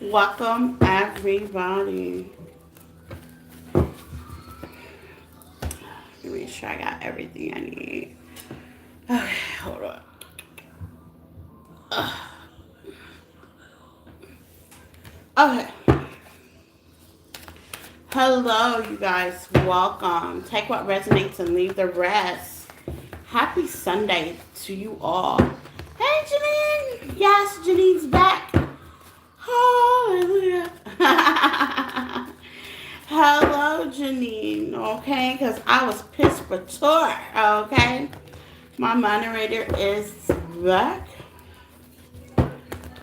Welcome, everybody. Let me make sure I got everything I need. Okay, hold on. Okay. Hello, you guys. Welcome. Take what resonates and leave the rest. Happy Sunday to you all. Hey, Janine. Yes, Janine's back. Hallelujah. Hello, Janine. Okay, because I was pissed for tour. Okay. My moderator is back.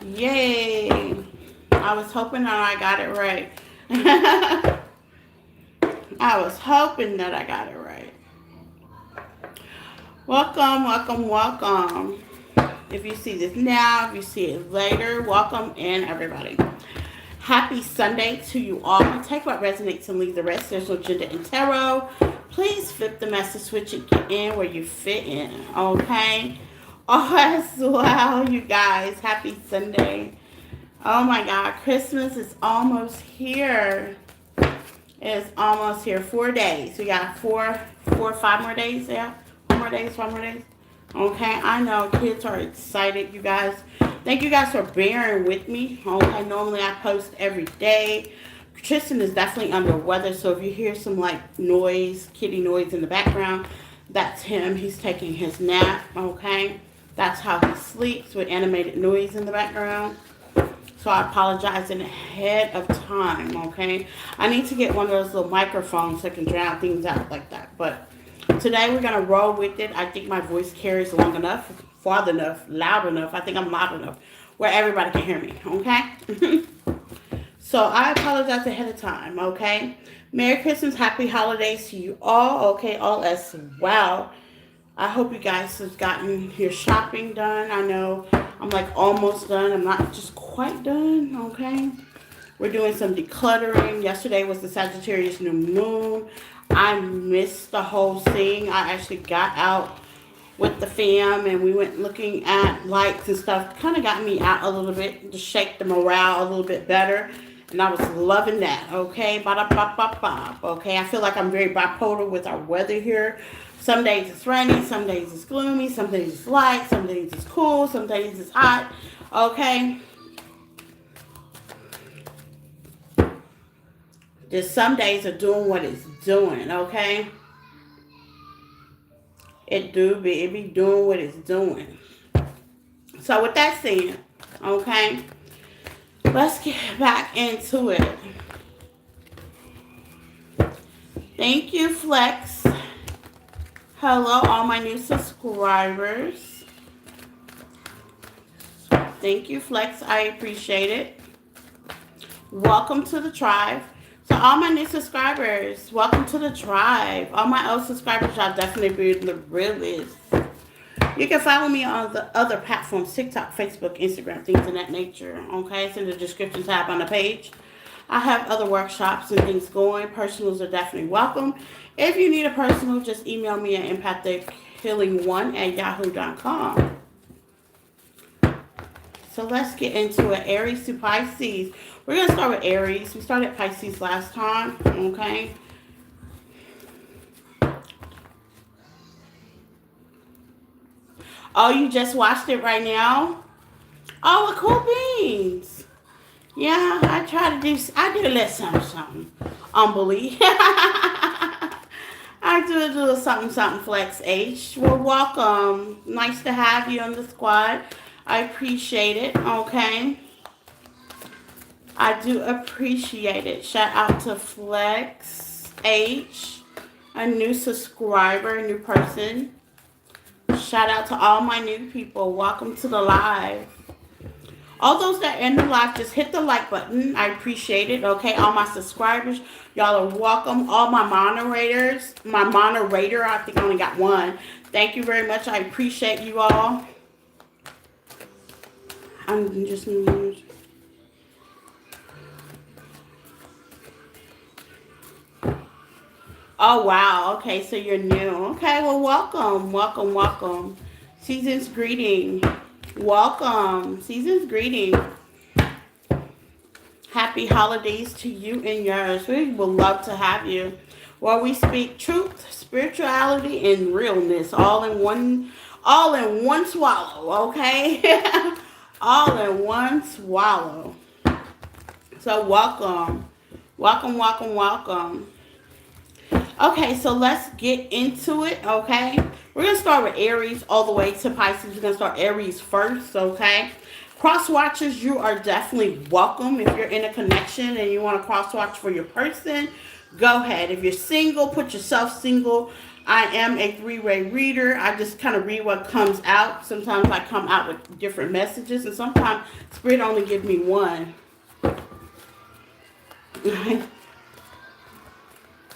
Yay. I was hoping that I got it right. I was hoping that I got it right. Welcome, welcome, welcome. If you see this now, if you see it later, welcome in, everybody. Happy Sunday to you all. Take what resonates and leave the rest. There's no gender in tarot. Please flip the message switch and get in where you fit in, okay? Oh, as well, you guys. Happy Sunday. Oh my God, Christmas is almost here. It's almost here. 4 days. We got 5 more days. Yeah, 4 more days, 5 more days. Okay, I know kids are excited, you guys. Thank you guys for bearing with me. Okay, normally I post every day. Tristan is definitely under weather, so if you hear some like noise, kitty noise in the background, that's him. He's taking his nap. Okay, that's how he sleeps, with animated noise in the background. So I apologize in ahead of time, okay? I need to get one of those little microphones that can drown things out like that. But today we're going to roll with it. I think my voice carries long enough, far enough, loud enough. I think I'm loud enough where everybody can hear me, okay? So I apologize ahead of time, okay? Merry Christmas, Happy Holidays to you all, okay? All as well. I hope you guys have gotten your shopping done. I know I'm like almost done. I'm not just quite done, okay? We're doing some decluttering. Yesterday was the Sagittarius new moon. I missed the whole thing. I actually got out with the fam and we went looking at lights and stuff. Kind of got me out a little bit to shake the morale a little bit better. And I was loving that, okay? Ba-da-ba-ba-ba. Okay, I feel like I'm very bipolar with our weather here. Some days it's rainy, some days it's gloomy, some days it's light, some days it's cool, some days it's hot, okay? Just some days are doing what it's doing, okay? It be doing what it's doing. So with that said, okay, let's get back into it. Thank you, Flex. Hello, all my new subscribers. Thank you, Flex. I appreciate it. Welcome to the tribe. So all my new subscribers, welcome to the tribe. All my old subscribers, y'all definitely be the realest. You can follow me on the other platforms, TikTok, Facebook, Instagram, things of that nature. Okay, it's in the description tab on the page. I have other workshops and things going. Personals are definitely welcome. If you need a personal, just email me at empathichealing1@yahoo.com. So let's get into it. Aries to Pisces. We're going to start with Aries. We started Pisces last time, okay? Oh, you just watched it right now? Oh, well, cool beans. Yeah, I do a little something. Unbelief. I do a little something, Flex H. Well, welcome. Nice to have you on the squad. I appreciate it, okay? I do appreciate it. Shout out to Flex H, a new subscriber, a new person. Shout out to all my new people. Welcome to the live. All those that are in the live, just hit the like button. I appreciate it, okay? All my subscribers, y'all are welcome. All my moderators, my moderator, I think I only got one. Thank you very much. I appreciate you all. I'm just... Oh, wow. Okay, so you're new. Okay, well, welcome. Welcome, welcome. Season's greeting. Welcome. Season's greeting. Happy holidays to you and yours. We would love to have you. Where we speak truth, spirituality, and realness all in one swallow, okay? All in one swallow. So welcome. Welcome, welcome, welcome. Okay, so let's get into it, okay? We're going to start with Aries all the way to Pisces. We're going to start Aries first, okay? Cross watchers, you are definitely welcome. If you're in a connection and you want to cross watch for your person, go ahead. If you're single, put yourself single. I am a three-way reader. I just kind of read what comes out. Sometimes I come out with different messages, and sometimes Spirit only gives me one.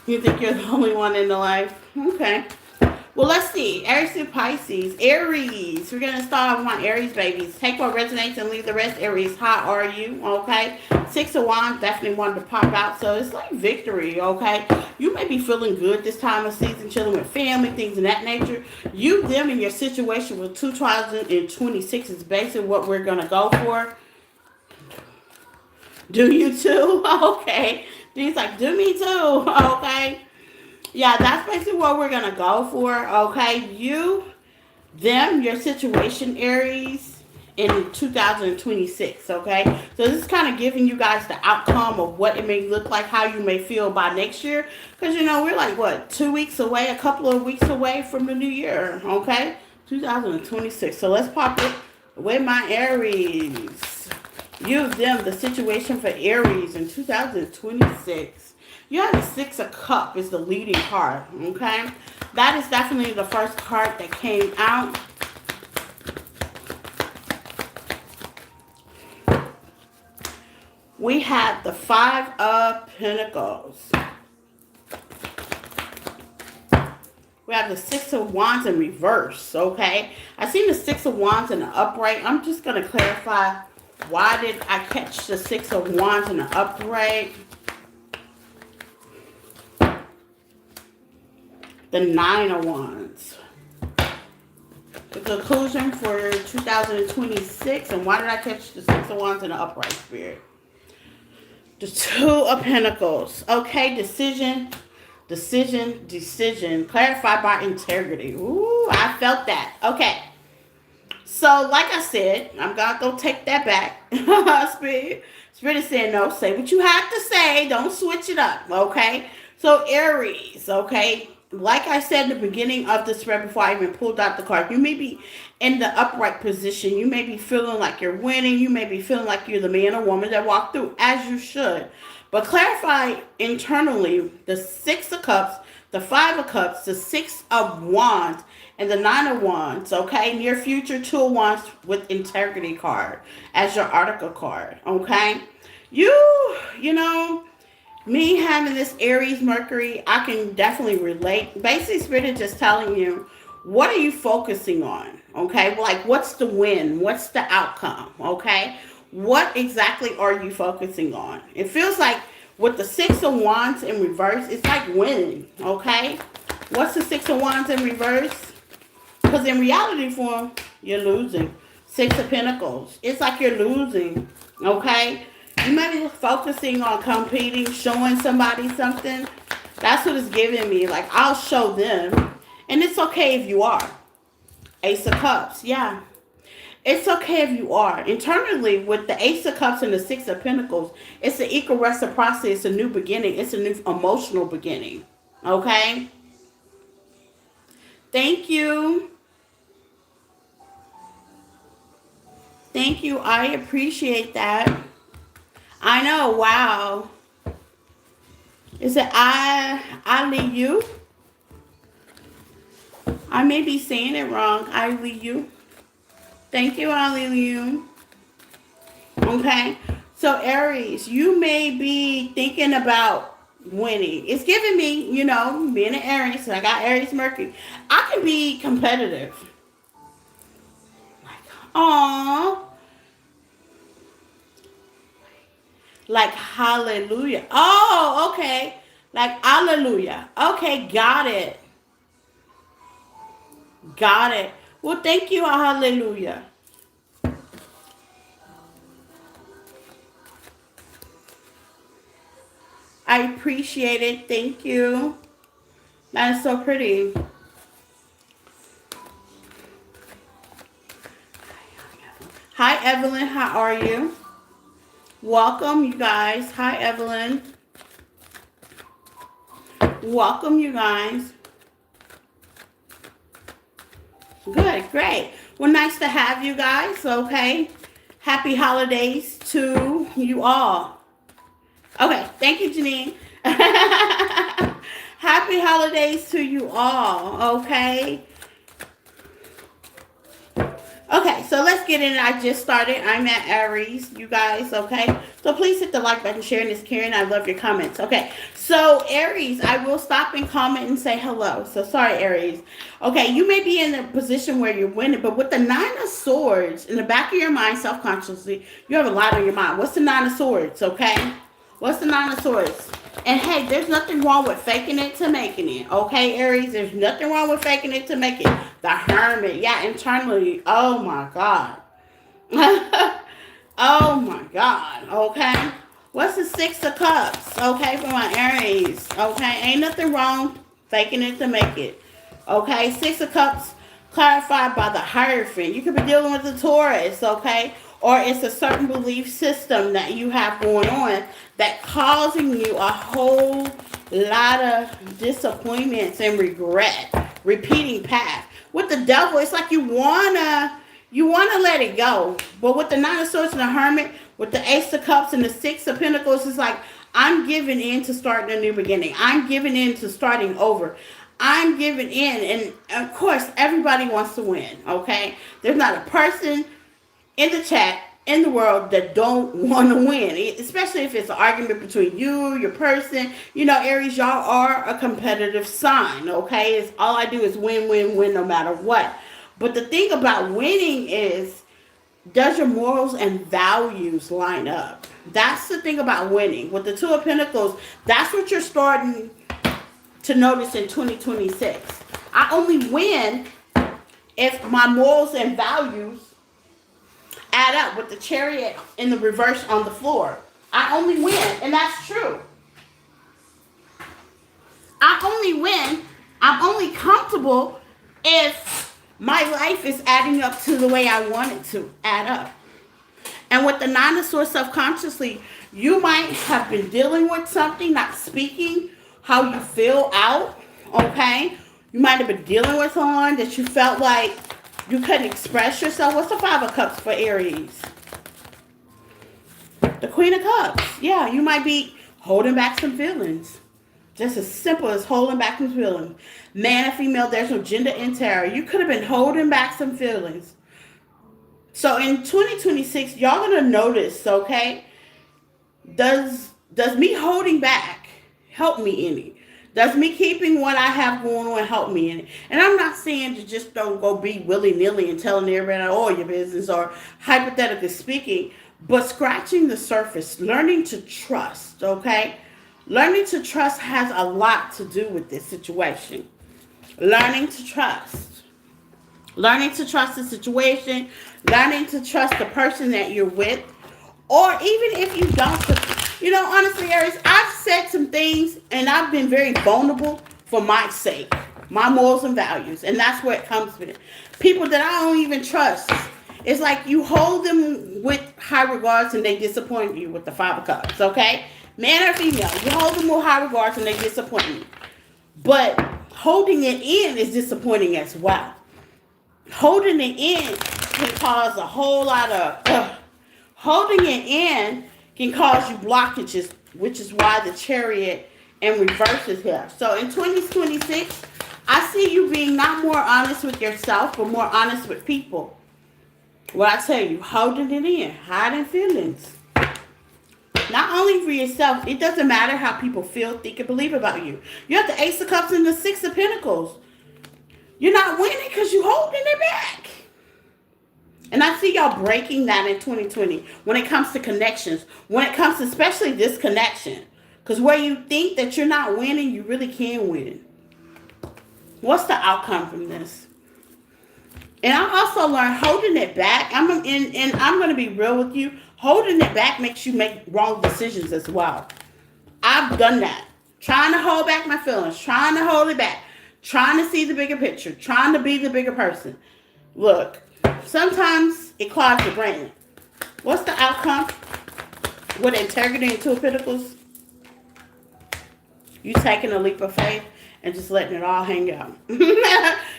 You think you're the only one in the life? Okay. Well, let's see. Aries to Pisces. Aries. We're going to start off with my Aries babies. Take what resonates and leave the rest. Aries, how are you? Okay. Six of Wands definitely wanted to pop out. So it's like victory, okay? You may be feeling good this time of season, chilling with family, things of that nature. You, them, and your situation with 2026 is basically what we're going to go for. Do you too? Okay. He's like, do me too. Okay. Yeah, that's basically what we're going to go for. Okay. You, them, your situation, Aries, in 2026. Okay. So this is kind of giving you guys the outcome of what it may look like, how you may feel by next year. Because, you know, we're like, what, 2 weeks away, a couple of weeks away from the new year. Okay. 2026. So let's pop it with my Aries. Use them, the situation for Aries in 2026. You have the Six of Cups is the leading card, okay? That is definitely the first card that came out. We have the Five of Pentacles. We have the Six of Wands in reverse, okay? I seen the Six of Wands in the upright. I'm just going to clarify, why did I catch the Six of Wands in the upright? The Nine of Wands. The conclusion for 2026. And why did I catch the Six of Wands in the upright, Spirit? The Two of Pentacles. Okay, decision. Clarified by integrity. Ooh, I felt that. Okay. So, like I said, I'm going to go take that back. Spirit is saying, no, say what you have to say. Don't switch it up, okay? So, Aries, okay? Like I said in the beginning of the spread before I even pulled out the card, you may be in the upright position. You may be feeling like you're winning. You may be feeling like you're the man or woman that walked through, as you should. But clarify internally the Six of Cups, the Five of Cups, the Six of Wands, and the Nine of Wands, okay? Near future, Two of Wands with integrity card as your article card, okay? You know, me having this Aries Mercury, I can definitely relate. Basically, Spirit is just telling you, what are you focusing on, okay? Like, what's the win? What's the outcome, okay? What exactly are you focusing on? It feels like with the Six of Wands in reverse, it's like winning, okay? What's the Six of Wands in reverse? Because in reality form, you're losing. Six of Pentacles. It's like you're losing, okay? You might be focusing on competing, showing somebody something. That's what it's giving me. Like, I'll show them. And it's okay if you are. Ace of Cups, yeah. It's okay if you are. Internally, with the Ace of Cups and the Six of Pentacles, it's an equal reciprocity. It's a new beginning. It's a new emotional beginning. Okay? Thank you. Thank you. I appreciate that. I know. Wow. Is it you? I may be saying it wrong. you. Thank you, you. Okay. So Aries, you may be thinking about winning. It's giving me, you know, being an Aries. So I got Aries Mercury. I can be competitive. Aww. Like hallelujah. Oh, okay. Like hallelujah. Okay, got it. Got it. Well, thank you, hallelujah. I appreciate it. Thank you. That is so pretty. Hi, Evelyn. How are you? Welcome, you guys. Hi, Evelyn. Welcome, you guys. Good, great. Well, nice to have you guys, okay? Happy holidays to you all. Okay, thank you, Janine. Happy holidays to you all, okay? Okay, so let's get in. I just started. I'm at Aries, you guys, okay? So please hit the like button, share, and this Karen. I love your comments. Okay, so Aries, I will stop and comment and say hello. So sorry, Aries. Okay, you may be in a position where you're winning, but with the Nine of Swords in the back of your mind, self-consciously, you have a lot on your mind. What's the Nine of Swords, okay? What's the Nine of Swords? And hey, there's nothing wrong with faking it to making it. Okay, Aries? There's nothing wrong with faking it to make it. The Hermit. Yeah, internally. Oh, my God. Oh, my God. Okay? What's the Six of Cups? Okay, for my Aries. Okay? Ain't nothing wrong faking it to make it. Okay? Six of Cups clarified by the Hierophant. You could be dealing with the Taurus. Okay? Or it's a certain belief system that you have going on that causing you a whole lot of disappointments and regret. Repeating path. With the Devil, it's like you wanna let it go. But with the Nine of Swords and the Hermit, with the Ace of Cups and the Six of Pentacles, it's like I'm giving in to starting a new beginning. I'm giving in to starting over. I'm giving in. And of course, everybody wants to win, okay? There's not a person in the chat in the world that don't want to win, especially if it's an argument between you, your person. You know, Aries, y'all are a competitive sign, okay? It's all I do is win, win, win, no matter what. But the thing about winning is, does your morals and values line up? That's the thing about winning. With the Two of Pentacles, that's what you're starting to notice in 2026. I only win if my morals and values add up. With the Chariot in the reverse on the floor, I only win, and that's true. I only win, I'm only comfortable if my life is adding up to the way I want it to add up. And with the Nine of Swords, self-consciously, you might have been dealing with something, not speaking how you feel out, okay? You might have been dealing with someone that you felt like you couldn't express yourself. What's the Five of Cups for Aries? The Queen of Cups. Yeah, you might be holding back some feelings. Just as simple as holding back some feelings. Man and female, there's no gender in tarot. You could have been holding back some feelings. So in 2026, y'all gonna notice, okay? Does me holding back help me any? Does me keeping what I have going on help me in it? And I'm not saying to just don't go be willy-nilly and telling everybody all your business or hypothetically speaking, but scratching the surface, learning to trust, okay? Learning to trust has a lot to do with this situation. Learning to trust. Learning to trust the situation. Learning to trust the person that you're with. Or even if you don't, you know, honestly, Aries, I've said some things and I've been very vulnerable for my sake, my morals and values. And that's where it comes with it. People that I don't even trust. It's like you hold them with high regards and they disappoint you with the Five of Cups, okay? Man or female, you hold them with high regards and they disappoint you. But holding it in is disappointing as well. Holding it in can cause a whole lot of... holding it in can cause you blockages, which is why the Chariot in reverse is here. So in 2026, I see you being not more honest with yourself, but more honest with people. What I tell you, holding it in, hiding feelings. Not only for yourself, it doesn't matter how people feel, think, and believe about you. You have the Ace of Cups and the Six of Pentacles. You're not winning because you're holding it back. And I see y'all breaking that in 2020 when it comes to connections. When it comes to especially this connection. Because where you think that you're not winning, you really can win. What's the outcome from this? And I also learned holding it back. I'm going to be real with you. Holding it back makes you make wrong decisions as well. I've I've done that. Trying to hold back my feelings, trying to hold it back, trying to see the bigger picture, trying to be the bigger person. Look, sometimes it clogs the brain. What's the outcome? With integrity and two of pentacles, you taking a leap of faith and just letting it all hang out.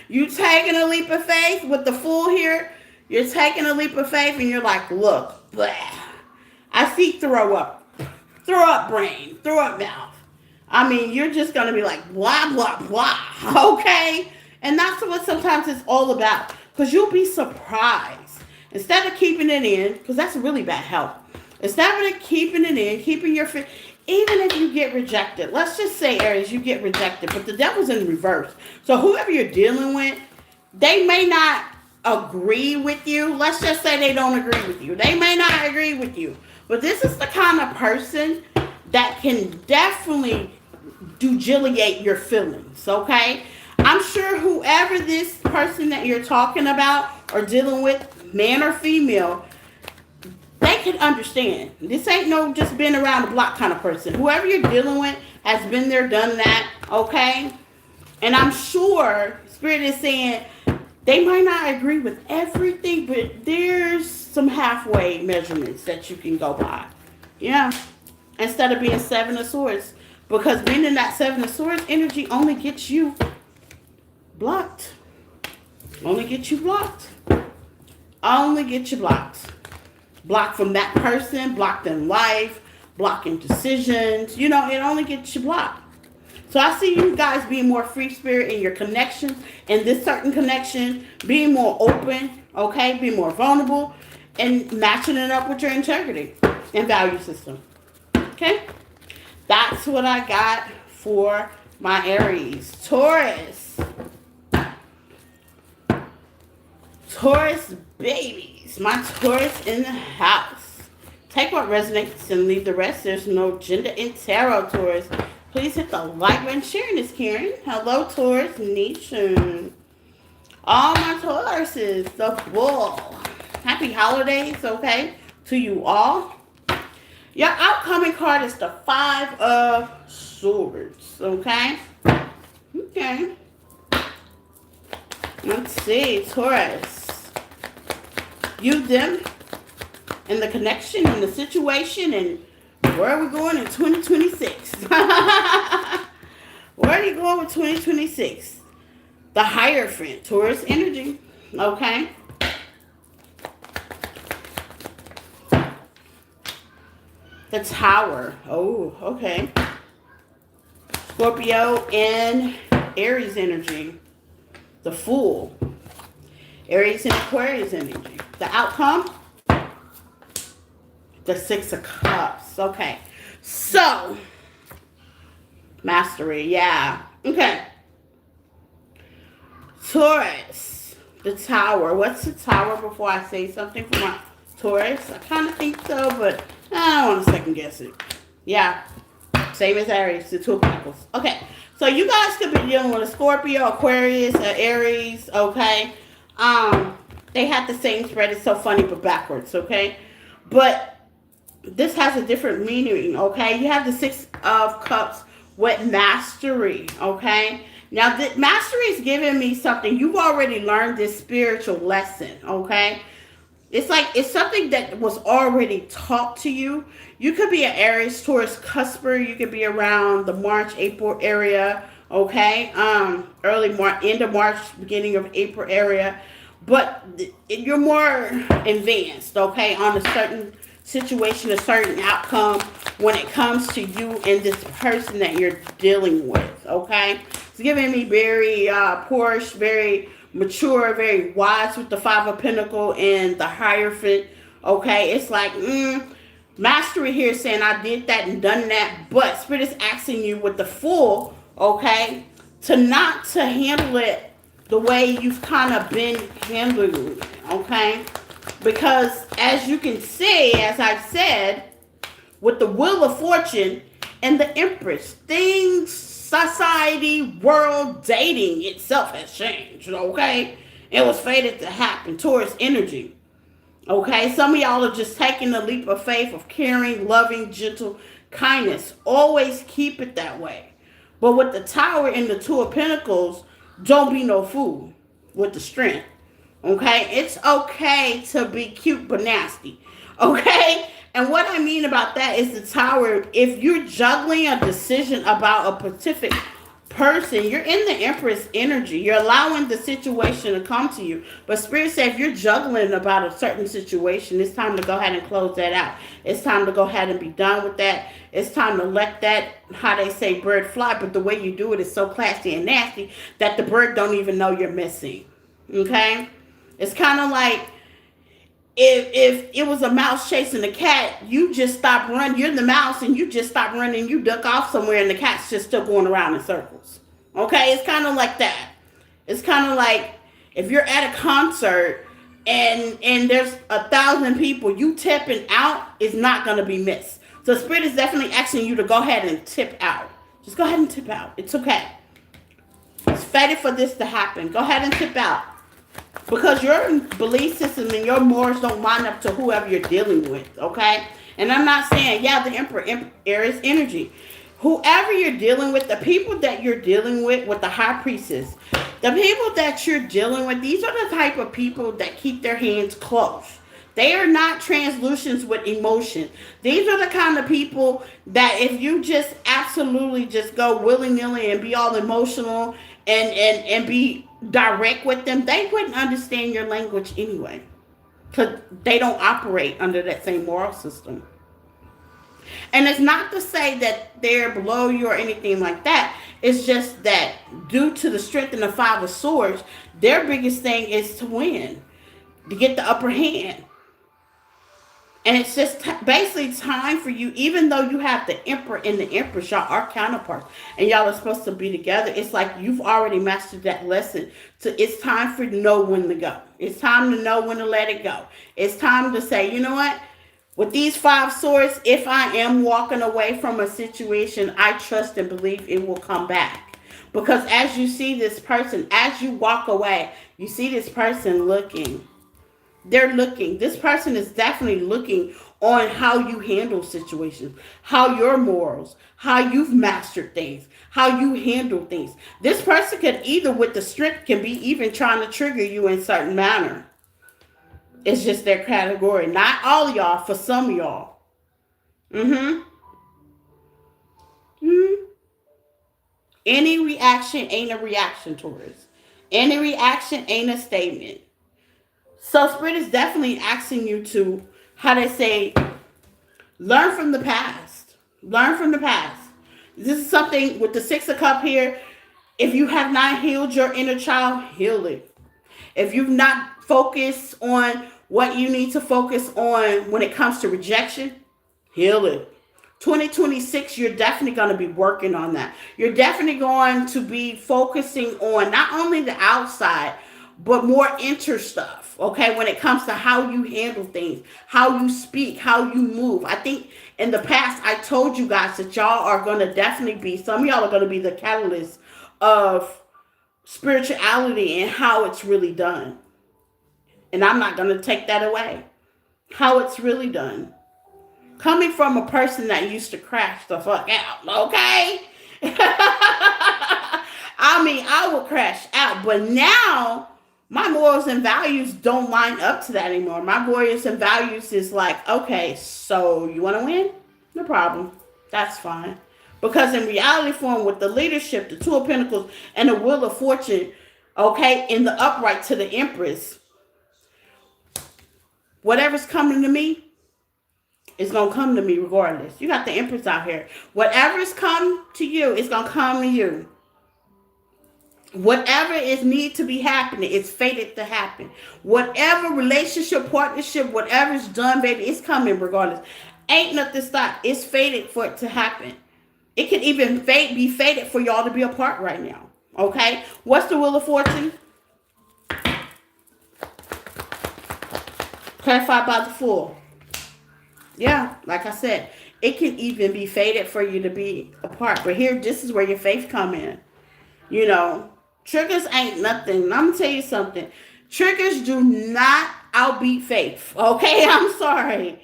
You taking a leap of faith with the Fool here. You're taking a leap of faith and you're like, look, blah. I see throw up brain, throw up mouth. I mean, you're just going to be like, blah, blah, blah, okay? And that's what sometimes it's all about. Because you'll be surprised. Instead of keeping it in, because that's really bad health. Instead of keeping it in, keeping your faith, even if you get rejected. Let's just say, Aries, you get rejected, but the devil's in reverse. So whoever you're dealing with, they may not agree with you. Let's just say they don't agree with you. They may not agree with you. But this is the kind of person that can definitely dugiliate your feelings, okay? I'm sure whoever this person that you're talking about or dealing with, man or female, they can understand. This ain't no just been around the block kind of person. Whoever you're dealing with has been there, done that, okay? And I'm sure Spirit is saying they might not agree with everything, but there's some halfway measurements that you can go by. Yeah. Instead of being Seven of Swords. Because being in that Seven of Swords energy only gets you blocked. Only gets you blocked. Only get you blocked. Blocked from that person, blocked in life, blocking decisions. You know, it only gets you blocked. So I see you guys being more free spirit in your connections, in this certain connection, being more open, okay, being more vulnerable, and matching it up with your integrity and value system. Okay? That's what I got for my Aries. Taurus. Taurus babies. My Taurus in the house. Take what resonates and leave the rest. There's no gender in tarot, Taurus. Please hit the like button. Sharing is caring. Hello, Taurus Nation. All my Tauruses, the bull. Happy holidays, okay, to you all. Your outcoming card is the Five of Swords, okay? Okay. Let's see, Taurus. You, them, and the connection and the situation and where are we going in 2026? Where are you going with 2026? The Hierophant, Taurus energy, okay? The Tower, oh, okay. Scorpio and Aries energy. The Fool, Aries and Aquarius energy. The outcome? The Six of Cups. Okay. So, mastery. Yeah. Okay. Taurus. The Tower. What's the Tower before I say something for my Taurus? I kind of think so, but I don't want to second guess it. Yeah. Same as Aries. The Two of Pentacles. Okay. So, you guys could be dealing with a Scorpio, Aquarius, Aries. Okay. They have the same spread. It's so funny, but backwards. Okay. But this has a different meaning, okay? You have the Six of Cups with mastery, okay? Now, the mastery is giving me something. You've already learned this spiritual lesson, okay? It's like it's something that was already taught to you. You could be an Aries, Taurus, cusper. You could be around the March, April area, okay? Early March, end of March, beginning of April area. But you're more advanced, okay, on a certain situation, a certain outcome when it comes to you and this person that you're dealing with, okay? It's giving me very Porsche, very mature, very wise with the Five of Pentacles and the Hierophant, okay? It's like, mastery here is saying I did that and done that, but Spirit is asking you with the Fool, okay, to not to handle it the way you've kind of been handling it, okay? Because as you can see, as I've said, with the Wheel of Fortune and the Empress, things, society, world, dating itself has changed, okay? It was fated to happen. Taurus energy, okay? Some of y'all are just taking the leap of faith of caring, loving, gentle, kindness. Always keep it that way. But with the Tower and the Two of Pentacles, don't be no fool with the Strength. Okay? It's okay to be cute but nasty. Okay? And what I mean about that is the Tower, if you're juggling a decision about a specific person, you're in the Empress energy. You're allowing the situation to come to you. But Spirit said if you're juggling about a certain situation, it's time to go ahead and close that out. It's time to go ahead and be done with that. It's time to let that, how they say, bird fly. But the way you do it is so classy and nasty that the bird don't even know you're missing. Okay? It's kind of like if it was a mouse chasing a cat, you just stop running. You're the mouse and you just stop running. You duck off somewhere and the cat's just still going around in circles. Okay? It's kind of like that. It's kind of like if you're at a concert and there's 1,000 people, you tipping out is not going to be missed. So Spirit is definitely asking you to go ahead and tip out. Just go ahead and tip out. It's okay. It's fated for this to happen. Go ahead and tip out. Because your belief system and your morals don't line up to whoever you're dealing with, okay? And I'm not saying, yeah, the Emperor, Aries energy. Whoever you're dealing with, the people that you're dealing with the High Priestess, the people that you're dealing with, these are the type of people that keep their hands closed. They are not translucents with emotion. These are the kind of people that if you just absolutely just go willy-nilly and be all emotional and be direct with them, they wouldn't understand your language anyway. Because they don't operate under that same moral system. And it's not to say that they're below you or anything like that. It's just that due to the strength in the Five of Swords, their biggest thing is to win, to get the upper hand. And it's just basically time for you, even though you have the Emperor and the Empress, y'all are counterparts, and y'all are supposed to be together. It's like you've already mastered that lesson. So it's time for you to know when to go. It's time to know when to let it go. It's time to say, you know what? With these 5 swords, if I am walking away from a situation, I trust and believe it will come back. Because as you see this person, as you walk away, you see this person looking. They're looking. This person is definitely looking on how you handle situations, how your morals, how you've mastered things, how you handle things. This person could either with the strength can be even trying to trigger you in certain manner. It's just their category. Not all of y'all, for some of y'all. Any reaction ain't a reaction, Taurus. Any reaction ain't a statement. So Spirit is definitely asking you to, how they say, learn from the past. Learn from the past. This is something with the 6 of Cups here. If you have not healed your inner child, heal it. If you've not focused on what you need to focus on when it comes to rejection, heal it. 2026, you're definitely going to be working on that. You're definitely going to be focusing on not only the outside, but more inner stuff, okay? When it comes to how you handle things, how you speak, how you move. I think in the past, I told you guys that y'all are going to definitely be, some of y'all are going to be the catalyst of spirituality and how it's really done. And I'm not going to take that away. How it's really done. Coming from a person that used to crash the fuck out, okay? I mean, I would crash out, but now my morals and values don't line up to that anymore. My morals and values is like, okay, so you want to win? No problem. That's fine. Because in reality form, with the leadership, the 2 of Pentacles, and the Wheel of Fortune, okay, in the upright to the Empress, whatever's coming to me, it's going to come to me regardless. You got the Empress out here. Whatever's come to you, it's going to come to you. Whatever is need to be happening, it's fated to happen. Whatever relationship, partnership, whatever's done, baby, it's coming regardless. Ain't nothing stop. It's fated for it to happen. It could even be fated for y'all to be apart right now. Okay? What's the Wheel of Fortune? Clarified by the Fool. Yeah, like I said, it can even be fated for you to be apart. But here, this is where your faith come in. You know, triggers ain't nothing. I'm going to tell you something. Triggers do not outbeat faith. Okay? I'm sorry.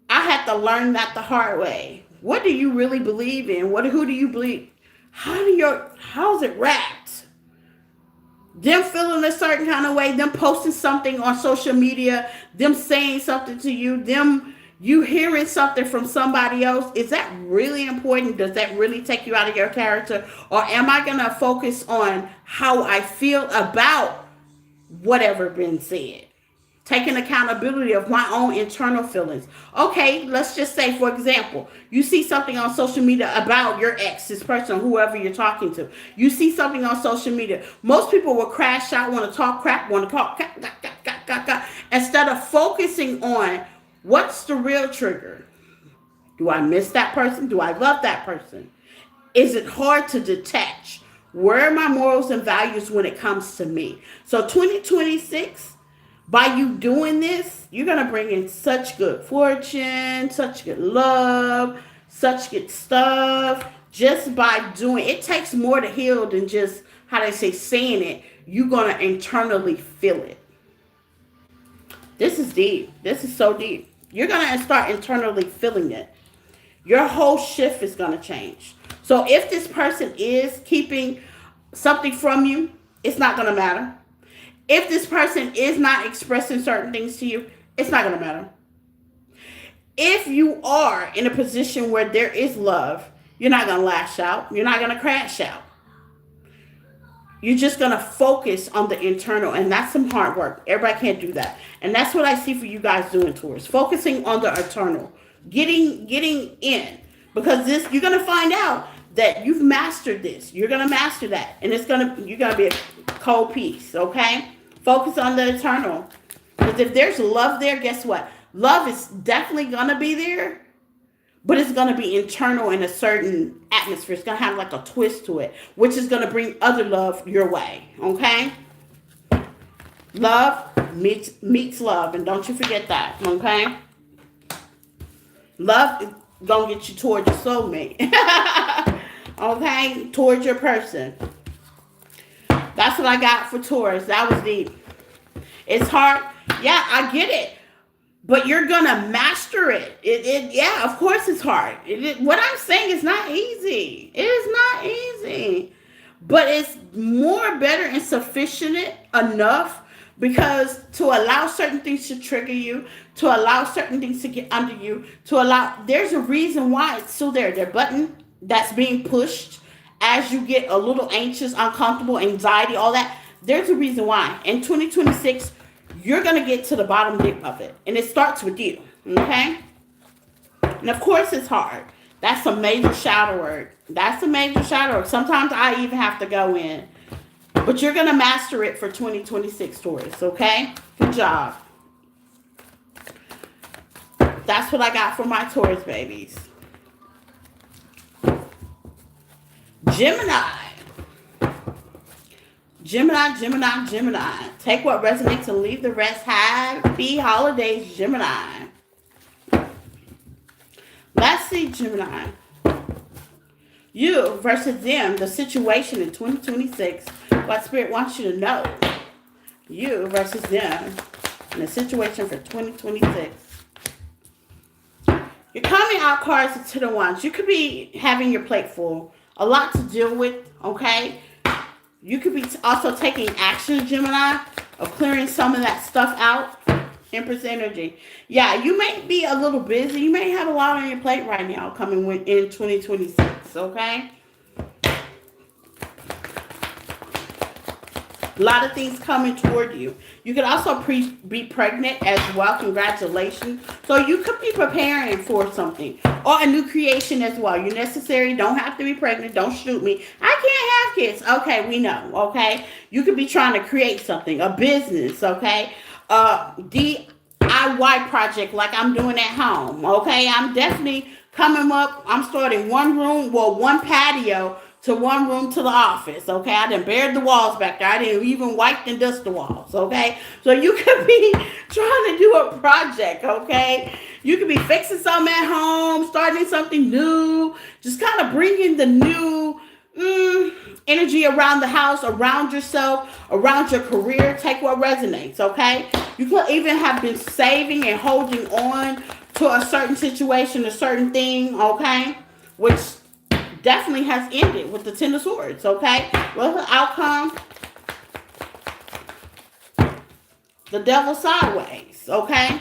I had to learn that the hard way. What do you really believe in? Who do you believe? How's it wrapped? Them feeling a certain kind of way, them posting something on social media, them saying something to you, them you hearing something from somebody else. Is that really important? Does that really take you out of your character? Or am I going to focus on how I feel about whatever been said? Taking accountability of my own internal feelings. Okay, let's just say, for example, you see something on social media about your ex, this person, whoever you're talking to. You see something on social media. Most people will crash out, want to talk crap, instead of focusing on what's the real trigger. Do I miss that person? Do I love that person? Is it hard to detach? Where are my morals and values when it comes to me? So 2026, by you doing this, you're going to bring in such good fortune, such good love, such good stuff. Just by doing it. It takes more to heal than just, how they say, saying it. You're going to internally feel it. This is deep. This is so deep. You're going to start internally feeling it. Your whole shift is going to change. So if this person is keeping something from you, it's not going to matter. If this person is not expressing certain things to you, it's not going to matter. If you are in a position where there is love, you're not going to lash out. You're not going to crash out. You're just going to focus on the internal, and that's some hard work. Everybody can't do that. And that's what I see for you guys doing tours. Focusing on the internal. Getting in. Because this, you're going to find out that you've mastered this. You're going to master that. And you're going to be a cold piece, okay? Focus on the internal. Because if there's love there, guess what? Love is definitely going to be there, but it's going to be internal in a certain atmosphere. It's going to have like a twist to it, which is going to bring other love your way, okay? Love meets love, and don't you forget that, okay? Love is going to get you towards your soulmate, okay? Towards your person. That's what I got for Taurus. That was deep. It's hard. Yeah, I get it. But you're going to master it. Yeah, of course it's hard. What I'm saying is not easy. It is not easy. But it's more better and sufficient enough, because to allow certain things to trigger you, to allow certain things to get under you, there's a reason why it's still there. Their button that's being pushed as you get a little anxious, uncomfortable, anxiety, all that. There's a reason why. In 2026, you're going to get to the bottom dip of it. And it starts with you. Okay? And of course it's hard. That's a major shadow work. Sometimes I even have to go in. But you're going to master it for 2026, Taurus. Okay? Good job. That's what I got for my Taurus babies. Gemini. Take what resonates and leave the rest. Happy holidays, Gemini. Let's see, Gemini. You versus them, the situation in 2026. What Spirit wants you to know. You versus them, and the situation for 2026. You're coming out cards to the ones. You could be having your plate full. A lot to deal with, okay? You could be also taking action, Gemini, of clearing some of that stuff out. Empress energy. Yeah, you may be a little busy. You may have a lot on your plate right now coming in 2026, okay? A lot of things coming toward you. You could also be pregnant as well. Congratulations. So you could be preparing for something. Or a new creation as well. You're necessary. Don't have to be pregnant. Don't shoot me. I can't have kids. Okay, we know. Okay. You could be trying to create something. A business. Okay. DIY project like I'm doing at home. Okay. I'm definitely coming up. I'm starting one patio to one room to the office, okay? I done bared the walls back there. I didn't even wipe and dust the walls, okay? So you could be trying to do a project, okay? You could be fixing something at home, starting something new, just kind of bringing the new energy around the house, around yourself, around your career. Take what resonates, okay? You could even have been saving and holding on to a certain situation, a certain thing, okay? Which definitely has ended with the Ten of Swords, okay? What's the outcome? The Devil sideways, okay?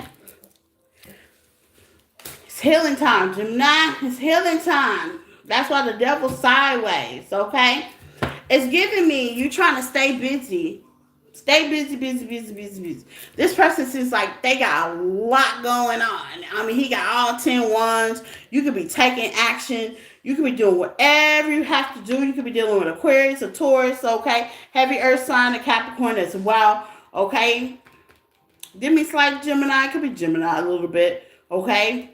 It's healing time, Gemini. It's healing time. That's why the Devil's sideways, okay? It's giving me you trying to stay busy. Stay busy, busy, busy, busy, busy. This person seems like they got a lot going on. I mean, he got all 10 wands. You could be taking action. You could be doing whatever you have to do. You could be dealing with Aquarius, a Taurus, okay? Heavy earth sign, a Capricorn as well, okay? Give me slight Gemini. It could be Gemini a little bit, okay?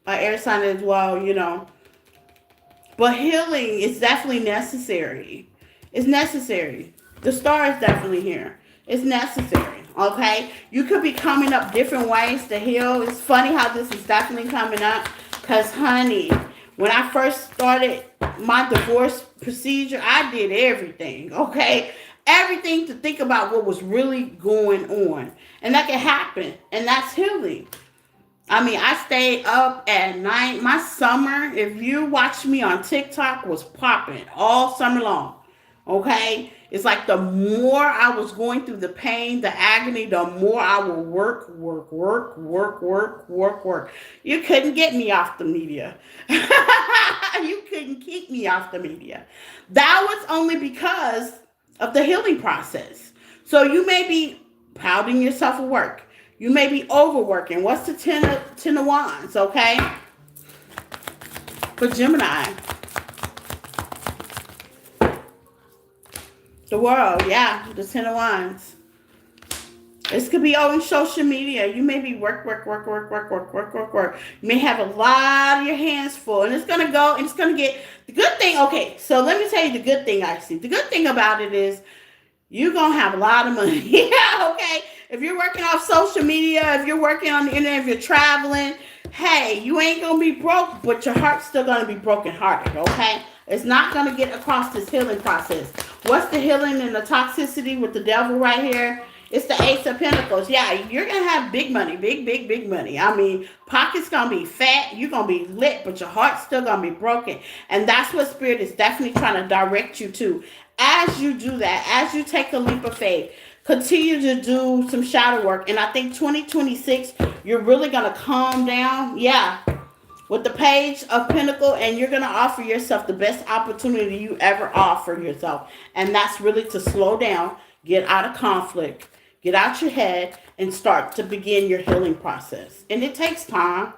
Air sign as well, you know. But healing is definitely necessary. It's necessary. The star is definitely here. It's necessary, okay? You could be coming up different ways to heal. It's funny how this is definitely coming up because, honey, when I first started my divorce procedure, I did everything, okay? Everything to think about what was really going on. And that can happen, and that's healing. I mean, I stayed up at night. My summer, if you watch me on TikTok, was popping all summer long. Okay? It's like the more I was going through the pain, the agony, the more I would work. You couldn't get me off the media. You couldn't keep me off the media. That was only because of the healing process. So you may be pouting yourself at work. You may be overworking. What's the ten of wands, okay? For Gemini. The world, yeah, the 10 of wands. This could be on social media. You may be work. You may have a lot of your hands full. And it's going to go, and it's going to get, the good thing, okay, so let me tell you the good thing I see. The good thing about it is you're going to have a lot of money. Yeah, okay? If you're working off social media, if you're working on the internet, if you're traveling, hey, you ain't going to be broke, but your heart's still going to be brokenhearted, okay? It's not going to get across this healing process. What's the healing and the toxicity with the devil right here? It's the Ace of Pentacles. Yeah, you're going to have big money, big money. I mean, pocket's going to be fat. You're going to be lit, but your heart's still going to be broken. And that's what Spirit is definitely trying to direct you to. As you do that, as you take a leap of faith, continue to do some shadow work. And I think 2026, you're really going to calm down. Yeah. With the Page of Pentacles, and you're going to offer yourself the best opportunity you ever offer yourself. And that's really to slow down, get out of conflict, get out your head, and start to begin your healing process. And it takes time.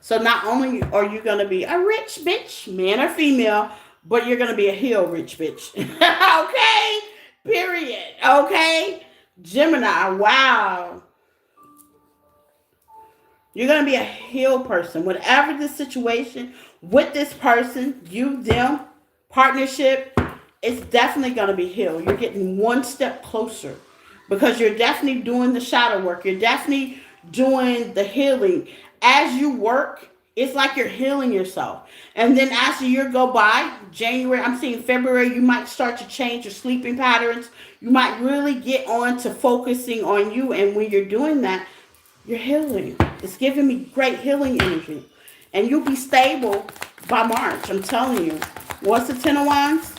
So not only are you going to be a rich bitch, man or female, but you're going to be a healed rich bitch. Okay? Period. Okay? Gemini, wow. You're going to be a healed person. Whatever the situation with this person, you, them, partnership, it's definitely going to be healed. You're getting one step closer because you're definitely doing the shadow work. You're definitely doing the healing. As you work, it's like you're healing yourself. And then as the year go by, January, I'm seeing February, you might start to change your sleeping patterns. You might really get on to focusing on you. And when you're doing that, you're healing. It's giving me great healing energy. And you'll be stable by March. I'm telling you. What's the 10 of wands?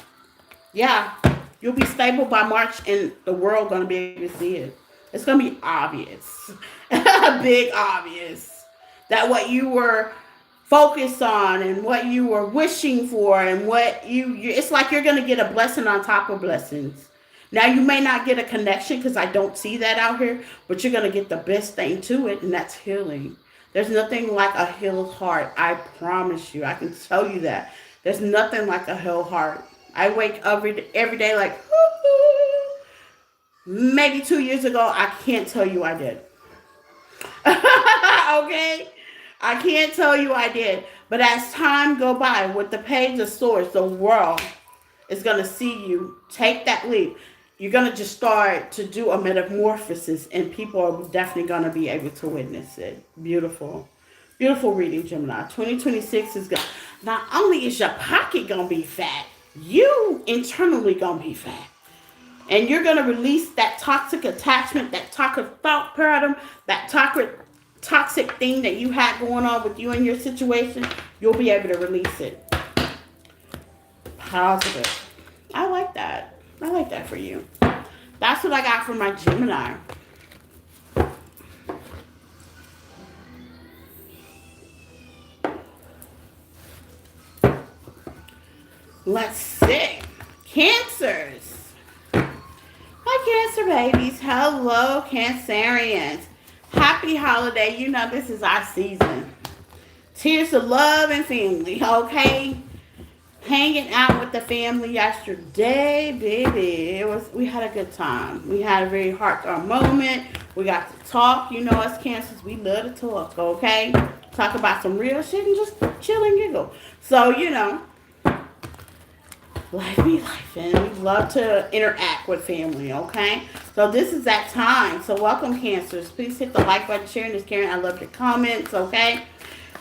Yeah. You'll be stable by March and the world going to be able to see it. It's going to be obvious. Big obvious. That what you were focused on and what you were wishing for and what it's like you're going to get a blessing on top of blessings. Now, you may not get a connection because I don't see that out here, but you're going to get the best thing to it, and that's healing. There's nothing like a healed heart. I promise you. I can tell you that. There's nothing like a healed heart. I wake up every day like, maybe 2 years ago, I can't tell you I did. Okay? I can't tell you I did. But as time go by, with the Page of Swords, the world is going to see you take that leap. You're going to just start to do a metamorphosis, and people are definitely going to be able to witness it. Beautiful. Beautiful reading, Gemini. 2026 is going to, not only is your pocket going to be fat, you internally going to be fat. And you're going to release that toxic attachment, that toxic thought pattern, that toxic thing that you had going on with you and your situation, you'll be able to release it. Positive. I like that. I like that for you. That's what I got for my Gemini. Let's see. Cancers. Hi, Cancer babies. Hello, Cancerians. Happy holiday. You know this is our season. Tears of love and family, okay? Hanging out with the family yesterday, baby. We had a good time. We had a very heartfelt moment. We got to talk. You know us Cancers, we love to talk, okay? Talk about some real shit and just chill and giggle. So, you know, life be life, and we love to interact with family, okay? So this is that time. So welcome, Cancers. Please hit the like button, sharing this, Karen. I love your comments, okay?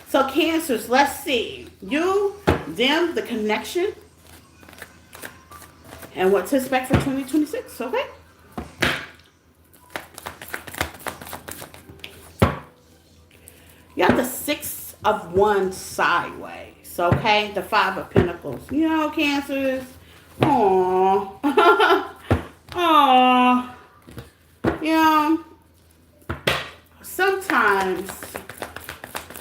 So Cancers, let's see. You, them, the connection, and what to expect for 2026, okay? You got the 6 of Wands sideways, okay? The 5 of Pentacles. You know, Cancers. Aww. Aww. You know, sometimes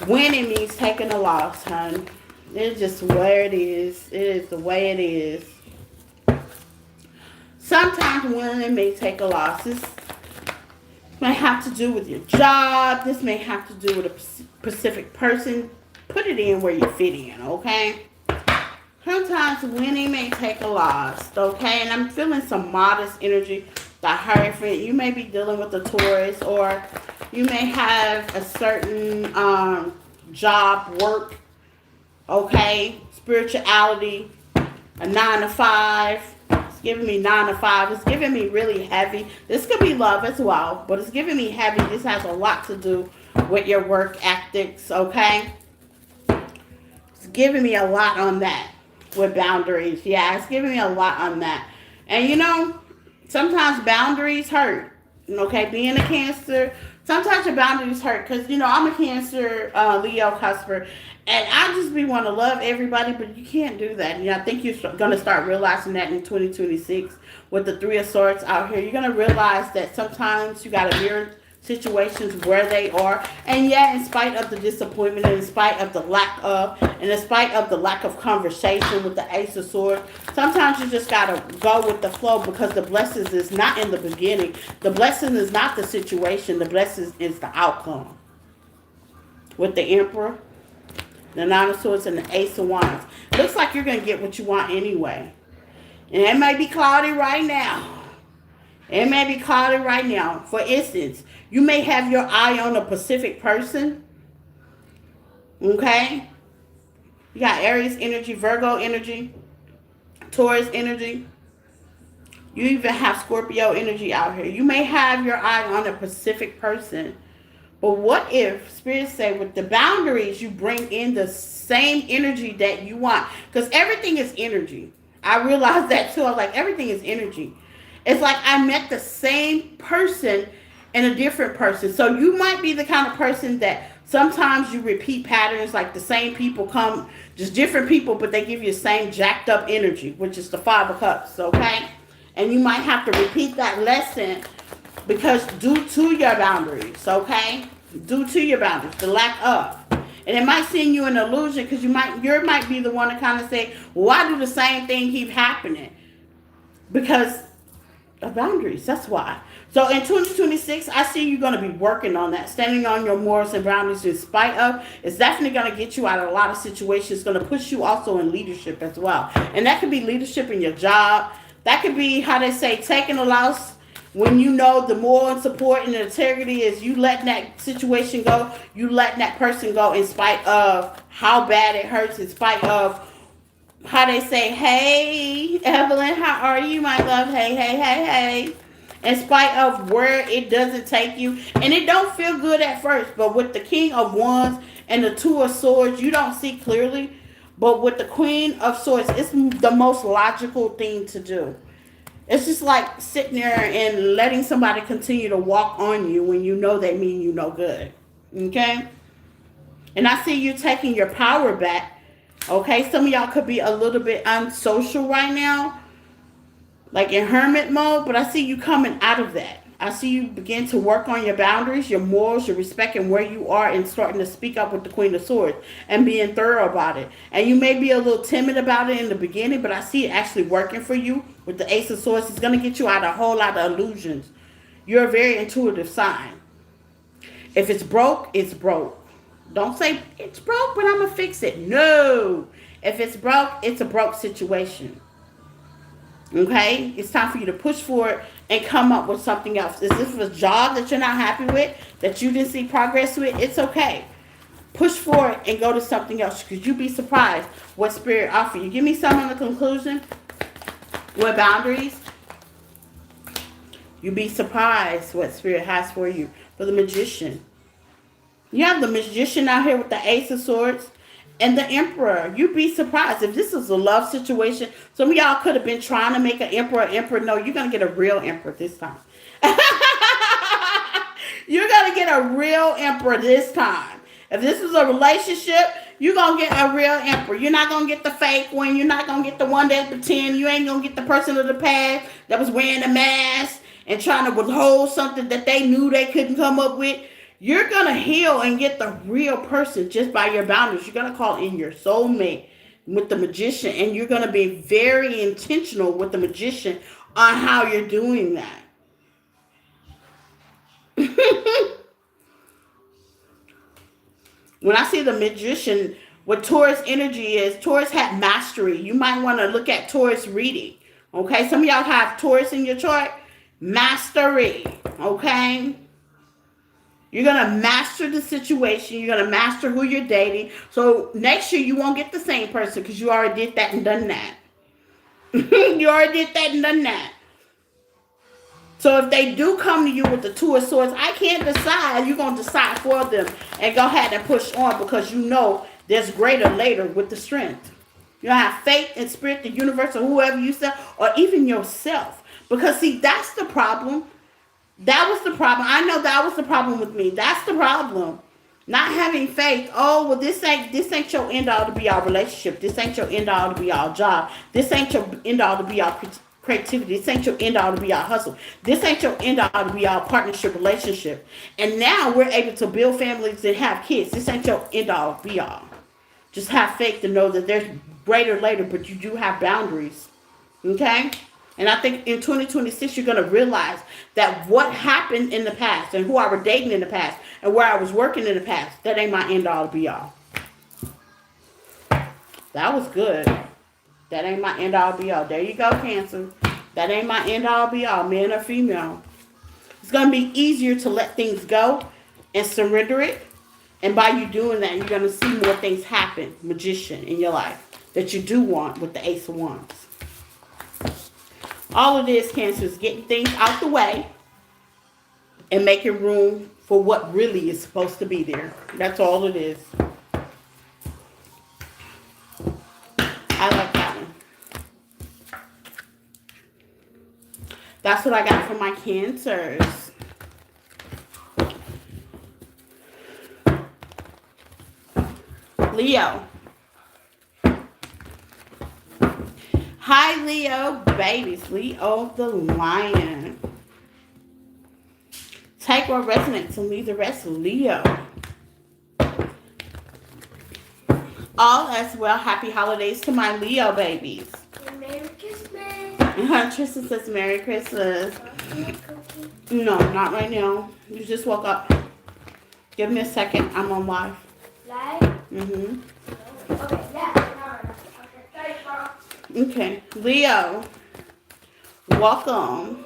winning means taking a loss, hon. It's just where it is. It is the way it is. Sometimes winning may take a loss. This may have to do with your job. This may have to do with a specific person. Put it in where you fit in, okay? Sometimes winning may take a loss, okay? And I'm feeling some modest energy. The Hierophant. You may be dealing with a Taurus, or you may have a certain job, work, okay? Spirituality, a 9 to 5. It's giving me 9 to 5. It's giving me really heavy. This could be love as well, but it's giving me heavy. This has a lot to do with your work ethics, okay? It's giving me a lot on that with boundaries. Yeah, it's giving me a lot on that. And you know, sometimes boundaries hurt, okay? Being a Cancer, sometimes your boundaries hurt because, you know, I'm a Cancer, Leo cusper, and I just be want to love everybody, but you can't do that. And I think you're going to start realizing that in 2026 with the 3 of Swords out here. You're going to realize that sometimes you got to mirror situations where they are, and yet in spite of the disappointment, and in spite of the lack of, and in spite of the lack of conversation with the Ace of Swords, sometimes you just gotta go with the flow, because the blessings is not in the beginning. The blessing is not the situation. The blessing is the outcome. With the Emperor, the 9 of Swords, and the Ace of Wands, looks like you're gonna get what you want anyway. And it may be cloudy right now. It may be cloudy right now. For instance, you may have your eye on a specific person. Okay? You got Aries energy, Virgo energy, Taurus energy. You even have Scorpio energy out here. You may have your eye on a specific person. But what if, Spirit say, with the boundaries, you bring in the same energy that you want? Because everything is energy. I realized that too. I was like, everything is energy. It's like I met the same person and a different person. So you might be the kind of person that sometimes you repeat patterns, like the same people come, just different people, but they give you the same jacked up energy, which is the 5 of Cups, okay? And you might have to repeat that lesson because due to your boundaries, okay? Due to your boundaries, the lack of. And it might send you an illusion because you might be the one to kind of say, well, why do the same thing keep happening? Because of boundaries, that's why. So in 2026, I see you're going to be working on that, standing on your morals and boundaries in spite of. It's definitely going to get you out of a lot of situations. It's going to push you also in leadership as well. And that could be leadership in your job. That could be, how they say, taking a loss when you know the moral support and the integrity is you letting that situation go. You letting that person go in spite of how bad it hurts, in spite of how they say, hey, Evelyn, how are you, my love? Hey, hey, hey, hey. In spite of where it doesn't take you. And it don't feel good at first. But with the King of Wands and the 2 of Swords, you don't see clearly. But with the Queen of Swords, it's the most logical thing to do. It's just like sitting there and letting somebody continue to walk on you when you know they mean you no good. Okay? And I see you taking your power back. Okay? Some of y'all could be a little bit unsocial right now, like in hermit mode, but I see you coming out of that. I see you begin to work on your boundaries, your morals, your respect, and where you are, and starting to speak up with the Queen of Swords and being thorough about it. And you may be a little timid about it in the beginning, but I see it actually working for you with the Ace of Swords. It's going to get you out of a whole lot of illusions. You're a very intuitive sign. If it's broke, it's broke. Don't say it's broke, but I'm going to fix it. No. If it's broke, it's a broke situation. Okay? It's time for you to push forward and come up with something else. Is this a job that you're not happy with, that you didn't see progress with? It's okay. Push forward and go to something else, because you'd be surprised what Spirit offers you. Give me some on the conclusion. What boundaries? You'd be surprised what Spirit has for you. For the Magician. You have the Magician out here with the Ace of Swords and the Emperor. You'd be surprised if this is a love situation. Some of y'all could have been trying to make an emperor. No, you're going to get a real emperor this time. You're going to get a real emperor this time. If this is a relationship, you're going to get a real emperor. You're not going to get the fake one. You're not going to get the one that pretend. You ain't going to get the person of the past that was wearing a mask and trying to withhold something that they knew they couldn't come up with. You're going to heal and get the real person just by your boundaries. You're going to call in your soulmate with the Magician, and you're going to be very intentional with the Magician on how you're doing that. When I see the Magician, what Taurus energy is, Taurus had mastery. You might want to look at Taurus reading. Okay, some of y'all have Taurus in your chart. Mastery. Okay. You're going to master the situation. You're going to master who you're dating. So next year you won't get the same person, because you already did that and done that. You already did that and done that. So if they do come to you with the Two of Swords, I can't decide. You're going to decide for them and go ahead and push on, because you know there's greater later with the Strength. You have faith in Spirit, the universe, or whoever you say, or even yourself. Because see, that's the problem. That was the problem. I know that was the problem with me. That's the problem. Not having faith. Oh, well, this ain't your end all to be our relationship. This ain't your end all to be our job. This ain't your end all to be our creativity. This ain't your end all to be our hustle. This ain't your end all to be our partnership relationship. And now we're able to build families and have kids. This ain't your end all to be all. Just have faith to know that there's greater later, but you do have boundaries. Okay? And I think in 2026, you're going to realize that what happened in the past and who I was dating in the past and where I was working in the past, that ain't my end all to be all. That was good. That ain't my end all be all. There you go, Cancer. That ain't my end all be all, man or female. It's going to be easier to let things go and surrender it. And by you doing that, you're going to see more things happen, Magician, in your life that you do want with the Ace of Wands. All of this, Cancer, is getting things out the way and making room for what really is supposed to be there. That's all it is. I like that one. That's what I got for my Cancers. Leo. Hi, Leo, babies. Leo the Lion. Take what resonates and leave the rest. Leo. All as well. Happy holidays to my Leo babies. Merry Christmas. Tristan says Merry Christmas. No, not right now. You just woke up. Give me a second. I'm on live. Live? Mm-hmm. Okay, yeah. Okay, Leo, welcome.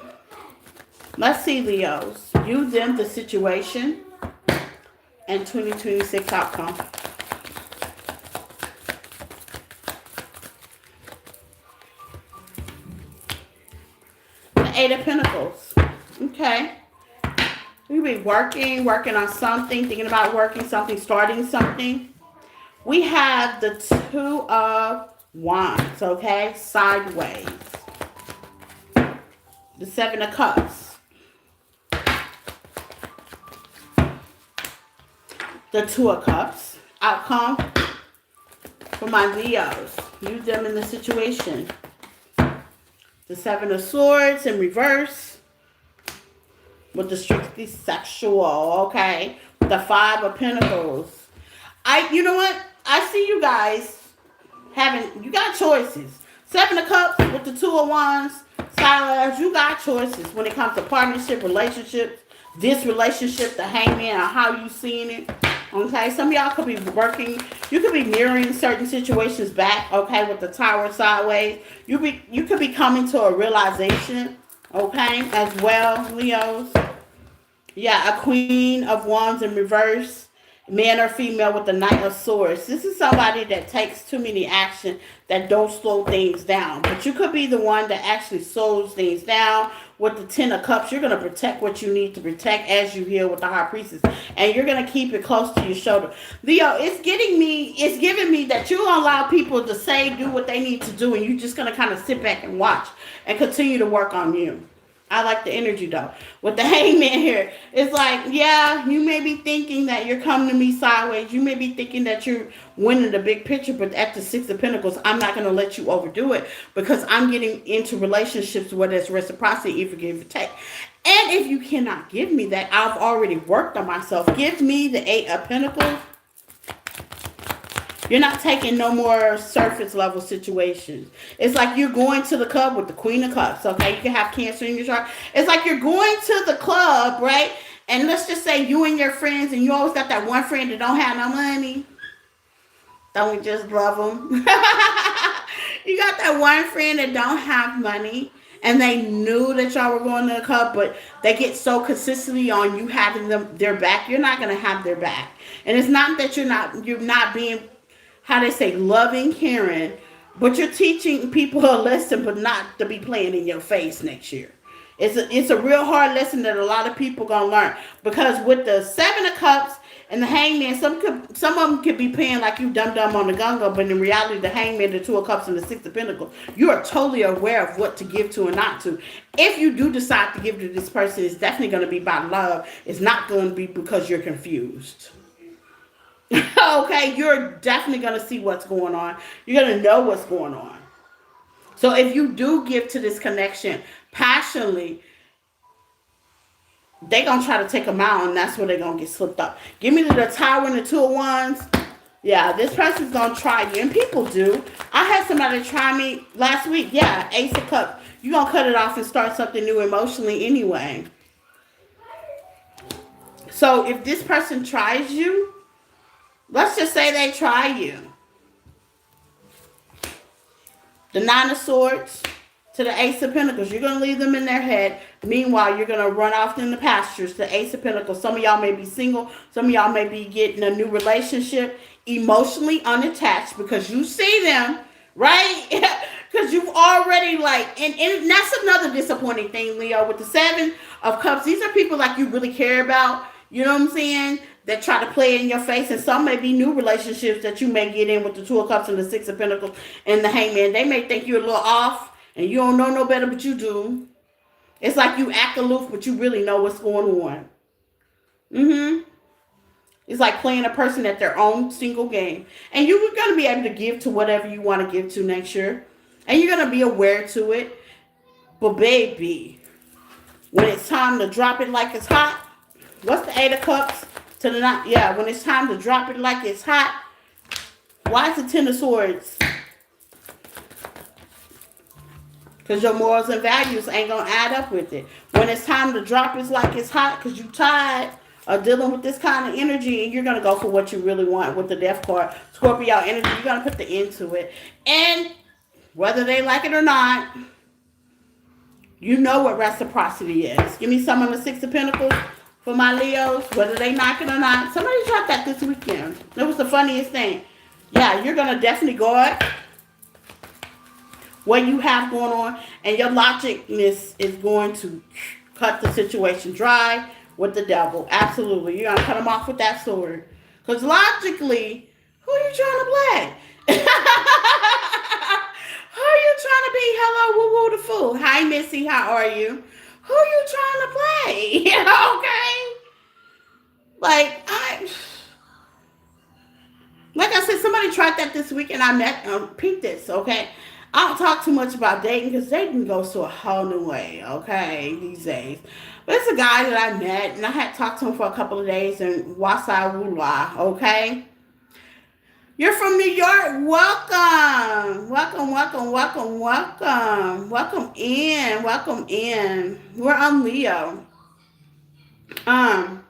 Let's see, Leos. You, them, the situation, and 2026 outcome. The Eight of Pentacles. Okay. We be working on something, thinking about working something, starting something. We have the Two of Wands, okay? Sideways. The Seven of Cups. the Two of Cups. Outcome for my Leos. Use them in the situation. The Seven of Swords in reverse. With the strictly sexual, okay? The Five of Pentacles. You know what? I see you guys you got choices. Seven of Cups with the Two of Wands. Silence, you got choices when it comes to partnership, relationships, this relationship, the Hangman, or how you seeing it. Okay, some of y'all could be working. You could be mirroring certain situations back. Okay, with the Tower sideways, you could be coming to a realization. Okay, as well, Leos. Yeah, a Queen of Wands in reverse. Man or female with the Knight of Swords. This is somebody that takes too many action, that don't slow things down. But you could be the one that actually slows things down. With the Ten of Cups, you're going to protect what you need to protect as you heal with the High Priestess. And you're going to keep it close to your shoulder. Leo, it's giving me that you allow people to say, do what they need to do. And you're just going to kind of sit back and watch and continue to work on you. I like the energy though. With the Hangman here, it's like, yeah, you may be thinking that you're coming to me sideways. You may be thinking that you're winning the big picture, but at the Six of Pentacles, I'm not going to let you overdo it because I'm getting into relationships where there's reciprocity, if you give and take. And if you cannot give me that, I've already worked on myself. Give me the Eight of Pentacles. You're not taking no more surface level situations. It's like you're going to the club with the Queen of Cups, okay? You can have Cancer in your chart. It's like you're going to the club, right? And let's just say you and your friends, and you always got that one friend that don't have no money. Don't we just love them? You got that one friend that don't have money, and they knew that y'all were going to the club, but they get so consistently on you having their back. You're not going to have their back. And it's not that you're not being, how they say, loving, caring, but you're teaching people a lesson, but not to be playing in your face next year. It's a real hard lesson that a lot of people gonna learn, because with the Seven of Cups and the Hangman, some of them could be paying like you dumb on the gunga, but in reality, the Hangman, the Two of Cups, and the Six of Pentacles, you are totally aware of what to give to and not to. If you do decide to give to this person, it's definitely going to be by love. It's not going to be because you're confused. Okay, you're definitely going to see what's going on. You're going to know what's going on. So if you do give to this connection passionately, they're going to try to take them out, and that's where they're going to get slipped up. Give me the Tower and the Two of Wands. Yeah, this person's going to try you, and people do. I had somebody try me last week. Yeah, Ace of Cups. You're going to cut it off and start something new emotionally anyway. So if this person tries you, let's just say they try you. The Nine of Swords to the Ace of Pentacles. You're going to leave them in their head. Meanwhile, you're going to run off in the pastures. The Ace of Pentacles. Some of y'all may be single. Some of y'all may be getting a new relationship. Emotionally unattached because you see them, right? Because you've already and that's another disappointing thing, Leo. With the Seven of Cups, these are people like you really care about. You know what I'm saying? That try to play in your face. And some may be new relationships that you may get in with the Two of Cups and the Six of Pentacles and the Hangman. They may think you're a little off and you don't know no better, but you do. It's like you act aloof, but you really know what's going on. It's like playing a person at their own single game. And you're going to be able to give to whatever you want to give to next year. And you're going to be aware to it. But baby, when it's time to drop it like it's hot, what's the Eight of Cups to the Nine? Yeah, when it's time to drop it like it's hot, why is the Ten of Swords? Because your morals and values ain't going to add up with it. When it's time to drop it like it's hot because you tired of dealing with this kind of energy, and you're going to go for what you really want with the Death card. Scorpio energy, you're going to put the end to it. And whether they like it or not, you know what reciprocity is. Give me some of the Six of Pentacles for my Leos, whether they like it or not. Somebody dropped that this weekend. That was the funniest thing. Yeah, you're going to definitely guard what you have going on, and your logicness is going to cut the situation dry with the Devil. Absolutely. You're going to cut them off with that sword. Because logically, who are you trying to play? Who are you trying to be? Hello, woo-woo the fool. Hi, Missy. How are you? Who are you trying to play? Okay? Like I said, somebody tried that this week, and I met peeped this. Okay, I don't talk too much about dating because dating goes to a whole new way. Okay, these days. But it's a guy that I met, and I had talked to him for a couple of days in Wasa Wula. Okay, you're from New York. Welcome, welcome, welcome, welcome, welcome, welcome in, welcome in. We're on Leo. Um.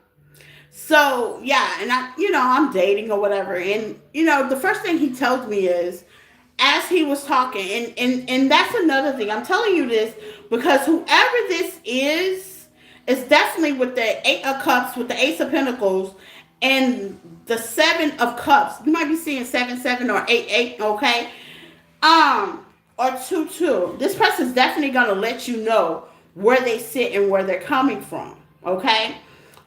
So yeah, and I'm dating or whatever, and the first thing he told me is, as he was talking, and that's another thing. I'm telling you this because whoever this is definitely with the Eight of Cups, with the Ace of Pentacles, and the Seven of Cups. You might be seeing 7 7 or 8 8. Okay, or 2 2. This person's definitely gonna let you know where they sit and where they're coming from. Okay.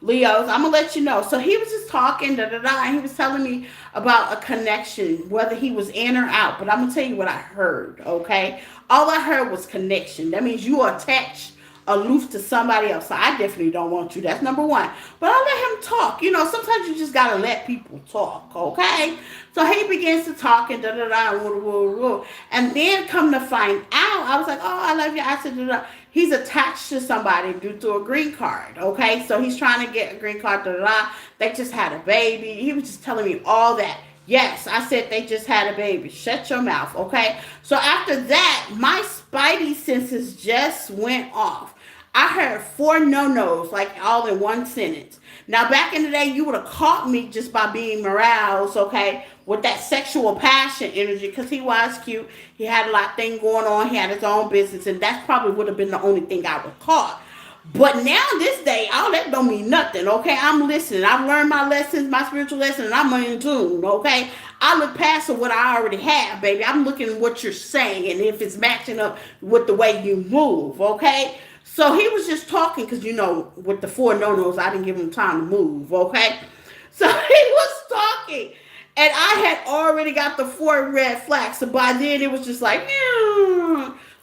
Leos, I'm gonna let you know. So he was just talking, and he was telling me about a connection, whether he was in or out. But I'm gonna tell you what I heard, okay? All I heard was connection. That means you are attached, aloof to somebody else. So I definitely don't want you. That's number one. But I'll let him talk. Sometimes you just gotta let people talk, okay? So he begins to talk and and then come to find out, I was like, oh, I love you. I said, he's attached to somebody due to a green card, okay? So he's trying to get a green card, They just had a baby. He was just telling me all that. Yes, I said they just had a baby. Shut your mouth, okay? So after that, my spidey senses just went off. I heard 4 no-nos, like all in one sentence. Now, back in the day, you would have caught me just by being aroused, okay, with that sexual passion energy, because he was cute. He had a lot of things going on. He had his own business, and that probably would have been the only thing I would caught. But now, this day, all that don't mean nothing, okay? I'm listening. I've learned my lessons, my spiritual lessons, and I'm in tune, okay? I look past what I already have, baby. I'm looking at what you're saying, and if it's matching up with the way you move, okay? So he was just talking because, with the 4 no-nos, I didn't give him time to move, okay? So he was talking, and I had already got the 4 red flags. So by then, it was just like,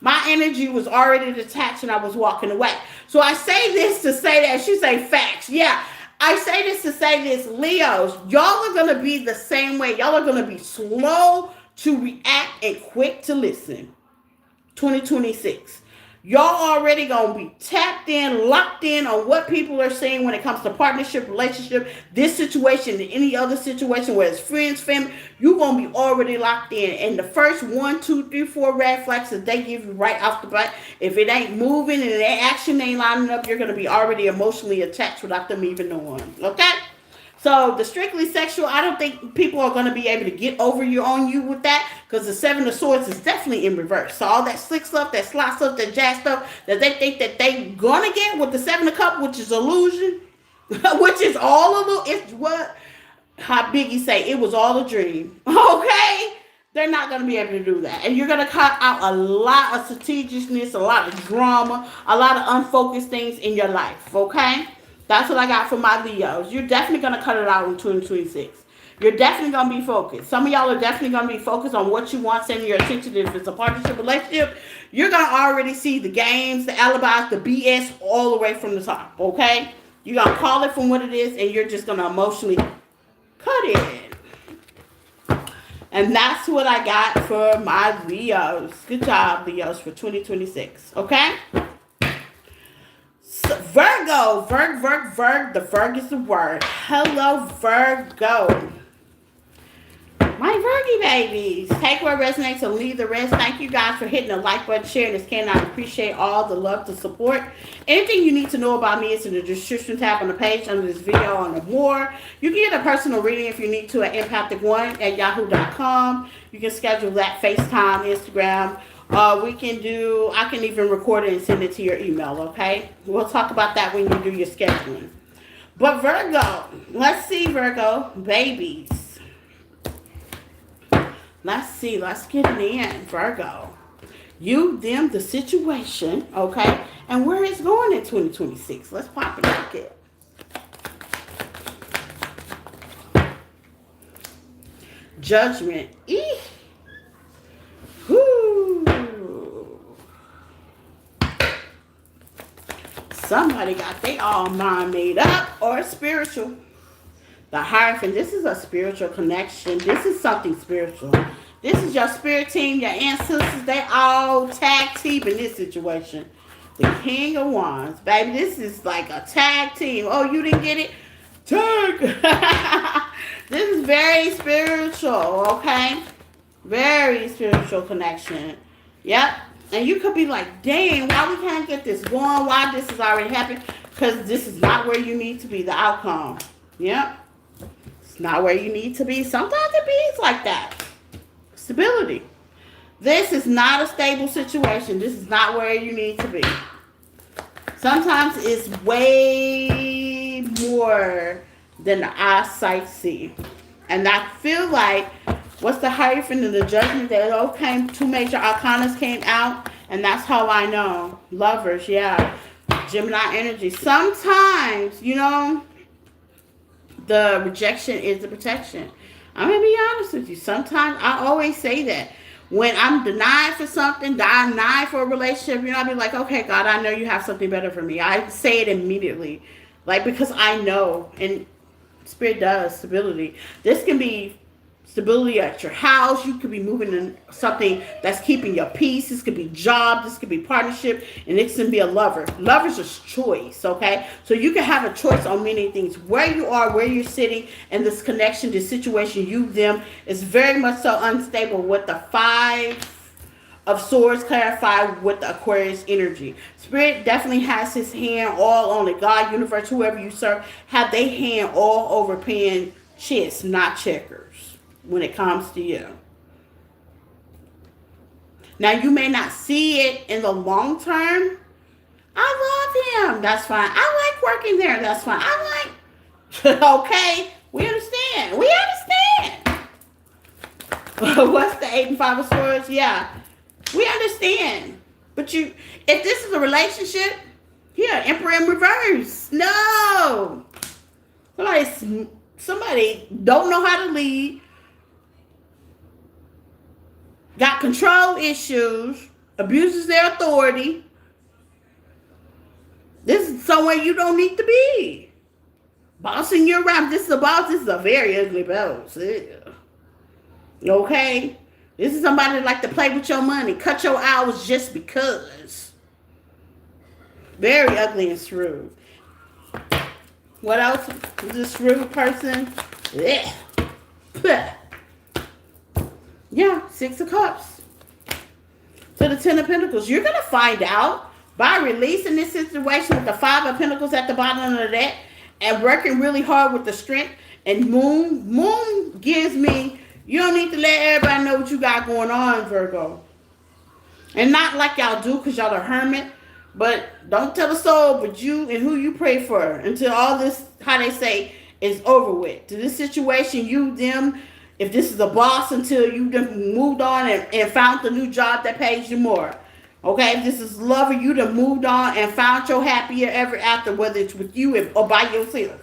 my energy was already detached, and I was walking away. So I say this to say that. She say facts. Yeah, I say this to say this. Leos, y'all are going to be the same way. Y'all are going to be slow to react and quick to listen. 2026. Y'all already going to be tapped in, locked in on what people are saying when it comes to partnership, relationship, this situation, and any other situation, whether it's friends, family, you're going to be already locked in. And the first 1, 2, 3, 4 red flags that they give you right off the bat, if it ain't moving and their action ain't lining up, you're going to be already emotionally attached without them even knowing. Okay? So the strictly sexual, I don't think people are going to be able to get over on you with that, because the 7 of Swords is definitely in reverse. So all that slick stuff, that slot stuff, that jazz stuff that they think that they going to get with the 7 of Cups, which is illusion, which is all of it's what how Biggie say, it was all a dream. Okay? They're not going to be able to do that. And you're going to cut out a lot of strategicness, a lot of drama, a lot of unfocused things in your life. Okay? That's what I got for my Leos. You're definitely going to cut it out in 2026. You're definitely going to be focused. Some of y'all are definitely going to be focused on what you want, sending your attention. If it's a partnership relationship, you're going to already see the games, the alibis, the BS all the way from the top. Okay? You're going to call it from what it is, and you're just going to emotionally cut it. And that's what I got for my Leos. Good job, Leos, for 2026. Okay? So Virgo. Virg. The Virg is the word. Hello, Virgo. My Virgie babies. Take what resonates and leave the rest. Thank you guys for hitting the like button, sharing this can. I appreciate all the love, the support. Anything you need to know about me is in the description tab on the page under this video on the more. You can get a personal reading if you need to at empathic1@yahoo.com. You can schedule that FaceTime, Instagram. I can even record it and send it to your email, okay? We'll talk about that when you do your scheduling. But Virgo, let's see, Virgo, babies. Let's see, let's get it in, Virgo. You, them, the situation, okay? And where it's going in 2026. Let's pop it like it. Judgment. Eek. Whoo. Somebody got their all mind made up or spiritual. The Hierophant, this is a spiritual connection. This is something spiritual. This is your spirit team, your ancestors. They all tag team in this situation. The King of Wands. Baby, this is like a tag team. Oh, you didn't get it? Tag. This is very spiritual, okay? Very spiritual connection. Yep. And you could be like, dang, why we can't get this going? Why this is already happening? Because this is not where you need to be, the outcome. Yep. It's not where you need to be. Sometimes it be like that. Stability. This is not a stable situation. This is not where you need to be. Sometimes it's way more than the eyesight see. And I feel like, what's the Hierophant and the Judgment? They all came, two major arcanas came out, and that's how I know. Lovers, yeah. Gemini energy. Sometimes, you know, the rejection is the protection. I'm going to be honest with you. Sometimes, I always say that. When I'm denied for something, denied for a relationship, you know, I'll be like, okay, God, I know you have something better for me. I say it immediately. Like, because I know. And Spirit does. Stability. This can be stability at your house. You could be moving in something that's keeping your peace. This could be job. This could be partnership. And it can be a lover. Lover's a choice, okay? So you can have a choice on many things. Where you are, where you're sitting, and this connection, this situation, you, them, is very much so unstable with the Five of Swords clarified with the Aquarius energy. Spirit definitely has his hand all on it. God, universe, whoever you serve, have their hand all over playing chess, not checkers, when it comes to you. Now, you may not see it in the long term. I love him. That's fine. I like working there. That's fine. I like... Okay. We understand. We understand. What's the 8 and 5 of Swords? Yeah. We understand. But if this is a relationship, yeah, Emperor in reverse. No. Somebody don't know how to lead. Got control issues, abuses their authority. This is somewhere you don't need to be. Bossing you around. This is a boss. This is a very ugly boss. Okay? This is somebody that like to play with your money. Cut your hours just because. Very ugly and shrewd. What else is this shrewd person? Yeah. Yeah, 6 of Cups. To the 10 of Pentacles. You're going to find out by releasing this situation with the 5 of Pentacles at the bottom of the deck and working really hard with the strength. And Moon gives me, you don't need to let everybody know what you got going on, Virgo. And not like y'all do because y'all are hermit. But don't tell a soul but you and who you pray for until all this, how they say, is over with. To this situation, you, them... If this is a boss, until you done moved on and found the new job that pays you more. Okay? If this is lover, you done moved on and found your happier ever after, whether it's with you or by yourself.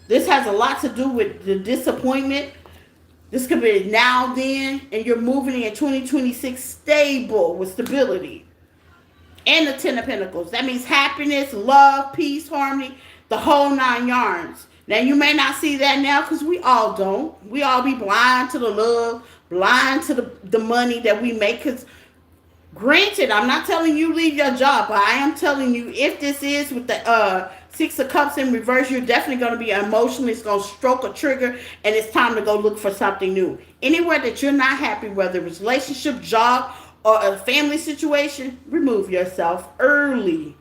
This has a lot to do with the disappointment. This could be now, then, and you're moving in 2026 stable with stability. And the 10 of Pentacles. That means happiness, love, peace, harmony, the whole 9 yards. Now, you may not see that now because we all don't. We all be blind to the love, blind to the money that we make. Because, granted, I'm not telling you leave your job, but I am telling you if this is with the 6 of Cups in reverse, you're definitely going to be emotional. It's going to stroke a trigger, and it's time to go look for something new. Anywhere that you're not happy, whether it's relationship, job, or a family situation, remove yourself early.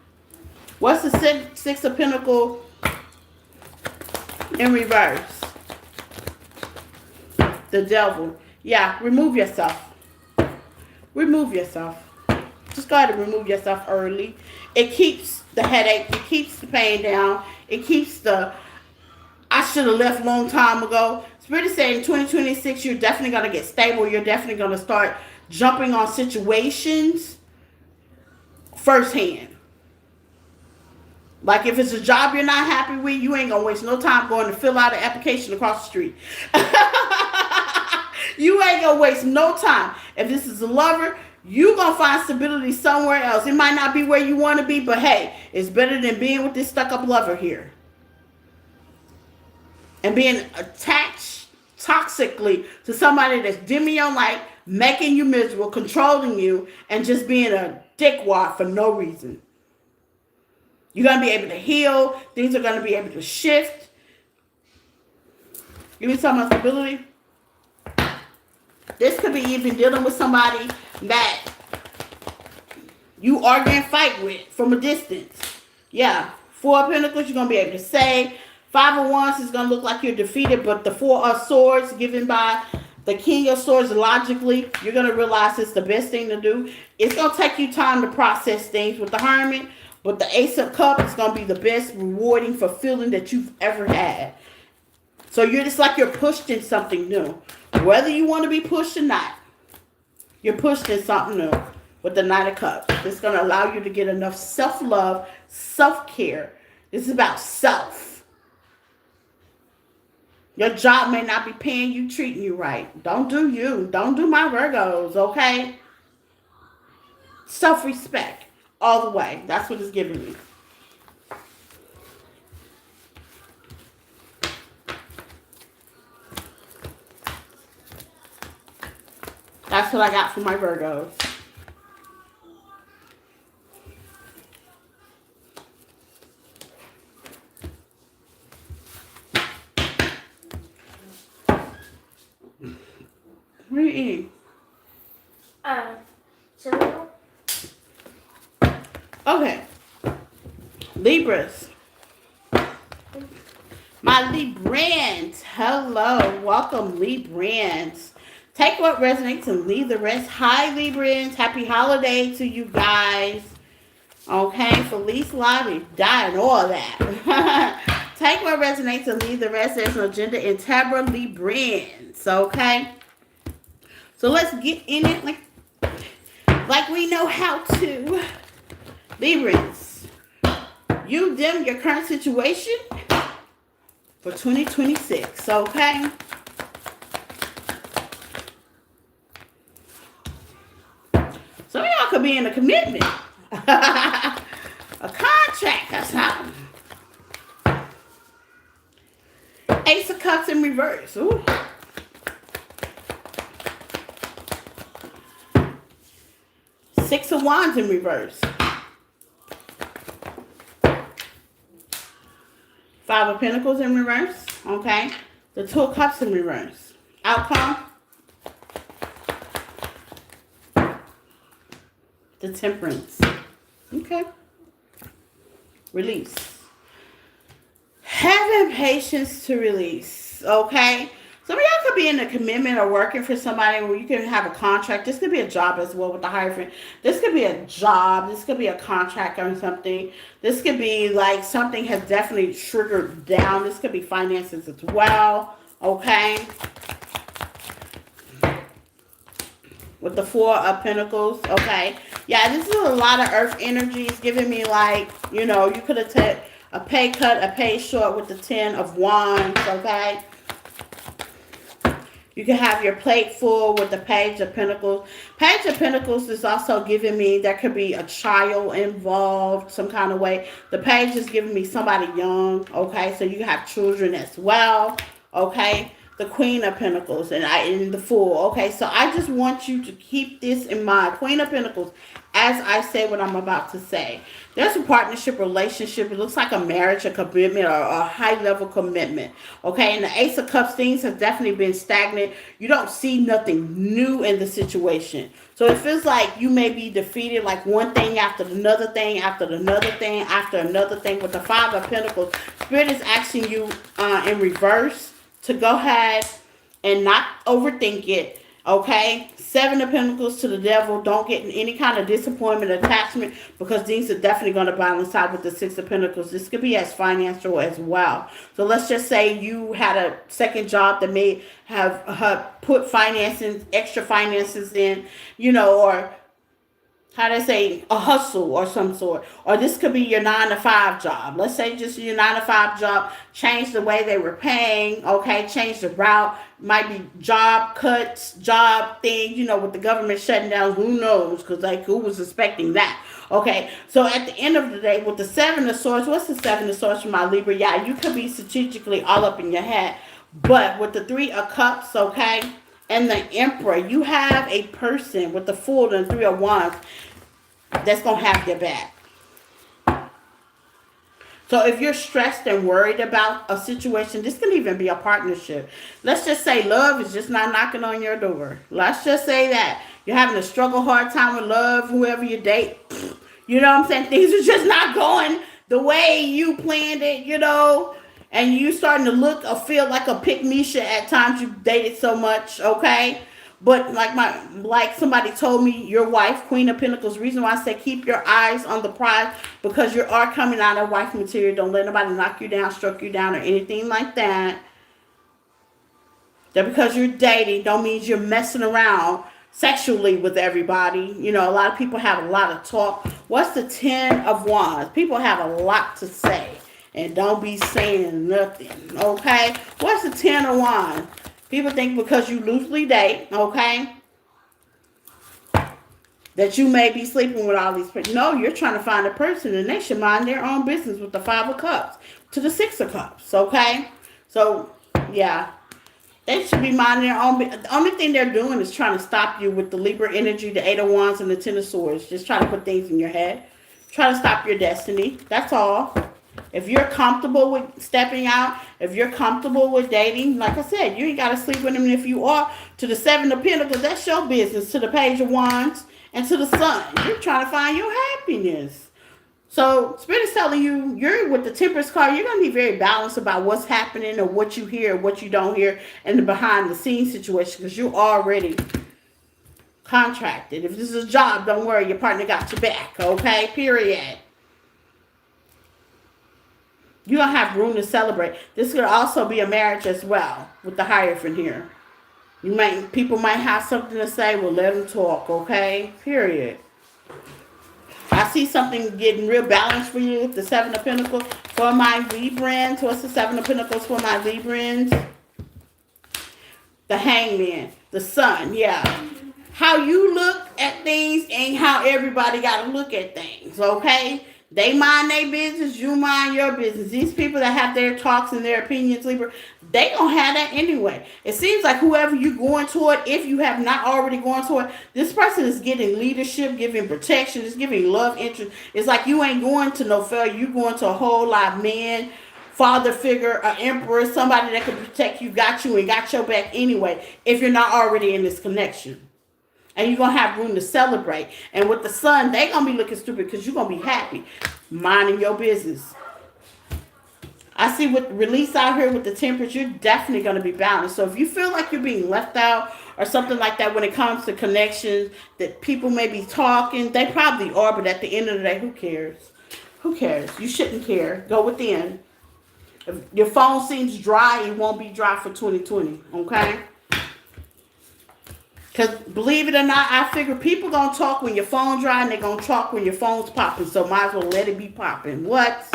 What's the 6 of Pentacles in reverse? The Devil. Yeah, remove yourself. Remove yourself. Just go ahead and remove yourself early. It keeps the headache. It keeps the pain down. It keeps the, I should have left a long time ago. Spirit is saying 2026, you're definitely going to get stable. You're definitely going to start jumping on situations firsthand. Like if it's a job you're not happy with, you ain't going to waste no time going to fill out an application across the street. You ain't going to waste no time. If this is a lover, you going to find stability somewhere else. It might not be where you want to be, but hey, it's better than being with this stuck-up lover here. and being attached toxically to somebody that's dimming your light, making you miserable, controlling you, and just being a dickwad for no reason. You're going to be able to heal. Things are going to be able to shift. Give me some stability. This could be even dealing with somebody that you argue and fight with from a distance. Yeah. 4 of Pentacles, you're going to be able to say. 5 of Wands is going to look like you're defeated, but the 4 of Swords given by the King of Swords, logically, you're going to realize it's the best thing to do. It's going to take you time to process things with the Hermit, but the Ace of Cups is going to be the best rewarding fulfilling that you've ever had. So you're just like you're pushed in something new. Whether you want to be pushed or not, you're pushed in something new with the Knight of Cups. It's going to allow you to get enough self-love, self-care. This is about self. Your job may not be paying you, treating you right. Don't do you. Don't do my Virgos, okay? Self-respect all the way. That's what it's giving me. That's what I got for my Virgos. What are you eating? Cereal. Okay. Libras. My Librans. Hello. Welcome, Librans. Take what resonates and leave the rest. Hi, Librans. Happy holiday to you guys. Okay. Feliz Navidad and all that. Take what resonates and leave the rest. There's no gender in Tabra, Librans. Okay. So let's get in it like we know how to. Librans, you, them, your current situation for 2026, okay? Some of y'all could be in a commitment, a contract or something. Ace of Cups in reverse. Ooh. Six of Wands in reverse. 5 of Pentacles in reverse. Okay. The 2 of Cups in reverse. Outcome. The Temperance. Okay. Release. Having patience to release. Okay. Some of y'all could be in a commitment or working for somebody where you can have a contract. This could be a job as well with the Hierophant. This could be a job. This could be a contract or something. This could be like something has definitely triggered down. This could be finances as well. Okay. With the 4 of Pentacles. Okay. Yeah, this is a lot of earth energies giving me like, you know, you could have taken a pay cut, a pay short with the 10 of Wands. Okay. You can have your plate full with the Page of Pentacles. Page of Pentacles is also giving me, there could be a child involved some kind of way. The Page is giving me somebody young, okay? So you have children as well, okay? The Queen of Pentacles and the Fool, okay? So I just want you to keep this in mind. Queen of Pentacles, as I say what I'm about to say. There's a partnership, relationship. It looks like a marriage, a commitment, or a high-level commitment. Okay, and the Ace of Cups, things have definitely been stagnant. You don't see nothing new in the situation. So it feels like you may be defeated, like one thing after another thing, after another thing, after another thing. With the 5 of Pentacles, Spirit is asking you in reverse to go ahead and not overthink it. Okay, 7 of Pentacles to the Devil. Don't get in any kind of disappointment, attachment, because things are definitely going to balance out with the 6 of Pentacles. This could be as financial as well. So let's just say you had a second job that may have put finances, extra finances in, you know, or how they say, a hustle or some sort. Or this could be your 9 to 5 job. Let's say just your 9 to 5 job, change the way they were paying, okay, change the route. Might be job cuts, job thing, with the government shutting down, who knows? Because like who was expecting that? Okay, so at the end of the day, with the 7 of Swords, what's the 7 of Swords for my Libra? Yeah, you could be strategically all up in your head. But with the 3 of Cups, okay, and the Emperor, you have a person with the Fool and 3 of Wands that's going to have your back. So if you're stressed and worried about a situation, this can even be a partnership. Let's just say love is just not knocking on your door. Let's just say that. You're having a struggle hard time with love, whoever you date. You know what I'm saying? Things are just not going the way you planned it, and you starting to look or feel like a pick-me-sha at times. You've dated so much, okay? But like somebody told me, your wife, Queen of Pentacles, reason why I say keep your eyes on the prize, because you are coming out of wife material. Don't let nobody knock you down, stroke you down, or anything like that. That because you're dating don't mean you're messing around sexually with everybody. A lot of people have a lot of talk. What's the 10 of Wands? People have a lot to say and don't be saying nothing, okay? What's the 10 of Wands? People think because you loosely date, okay, that you may be sleeping with all these people. No, you're trying to find a person, and they should mind their own business with the 5 of Cups to the 6 of Cups, okay? So, yeah, they should be minding their own business. The only thing they're doing is trying to stop you with the Libra energy, the 8 of Wands, and the 10 of Swords. Just trying to put things in your head. Try to stop your destiny. That's all. If you're comfortable with stepping out, if you're comfortable with dating, like I said, you ain't got to sleep with them. And if you are, to the 7 of Pentacles, that's your business. To the Page of Wands and to the Sun, you're trying to find your happiness. So Spirit is telling you, you're with the Temperance card, you're going to be very balanced about what's happening or what you hear or what you don't hear and the behind the scenes situation, because you're already contracted. If this is a job, don't worry, your partner got your back, okay? Period. You're going to have room to celebrate. This could also be a marriage as well with the Hierophant here. People might have something to say. Well, let them talk, okay? Period. I see something getting real balanced for you. The 7 of Pentacles for my Librans. What's the 7 of Pentacles for my Librans? The Hangman. The Sun, yeah. How you look at things ain't how everybody got to look at things, okay? They mind their business, you mind your business. These people that have their talks and their opinions, Libra, they gonna have that anyway. It seems like whoever you going toward, if you have not already gone toward, this person is getting leadership, giving protection, is giving love, interest. It's like you ain't going to no failure. You going to a whole lot of men, father figure, an emperor, somebody that can protect you, got you and got your back anyway, if you're not already in this connection. And you're going to have room to celebrate. And with the Sun, they going to be looking stupid because you're going to be happy, minding your business. I see with release out here with the Temperance, you're definitely going to be balanced. So if you feel like you're being left out or something like that when it comes to connections, that people may be talking, they probably are, but at the end of the day, who cares? Who cares? You shouldn't care. Go within. If your phone seems dry, it won't be dry for 2020, okay? Because believe it or not, I figure people going to talk when your phone dry and they're going to talk when your phone's popping. So might as well let it be popping. What?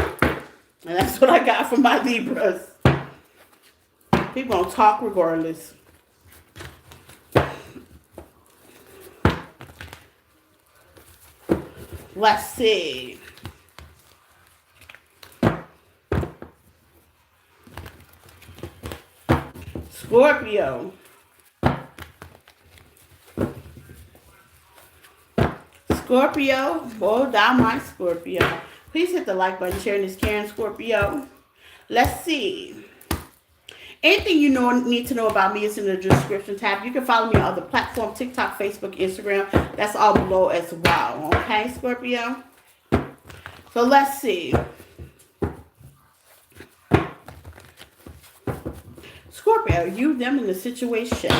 And that's what I got from my Libras. People going to talk regardless. Let's see. Scorpio. Scorpio, bow down my Scorpio. Please hit the like button, sharing this Karen Scorpio. Let's see. Anything you need to know about me is in the description tab. You can follow me on other platforms, TikTok, Facebook, Instagram. That's all below as well. Okay, Scorpio? So let's see. Scorpio, you, them in the situation.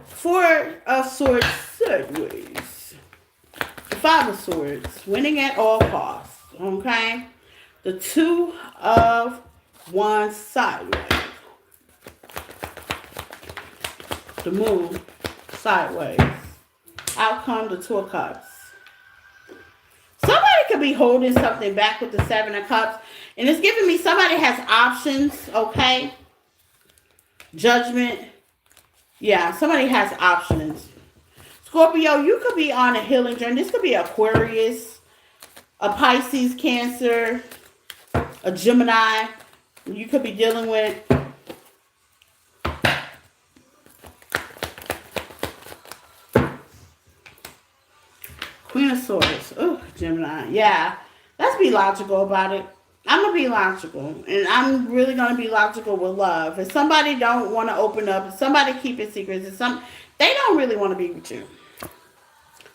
Four of Swords sideways. The 5 of Swords, winning at all costs. Okay? The 2 of Wands sideways. The Moon. sideways. Outcome, the Two of Cups. Somebody could be holding something back with the Seven of Cups. And it's giving me somebody has options, okay? Judgment. Yeah, somebody has options. Scorpio, you could be on a healing journey. This could be Aquarius, a Pisces, Cancer, a Gemini. You could be dealing with. Queen of Swords. Oh, Gemini. Yeah. Let's be logical about it. I'm going to be logical. And I'm really going to be logical with love. If somebody don't want to open up, if somebody keep it secrets, they don't really want to be with you.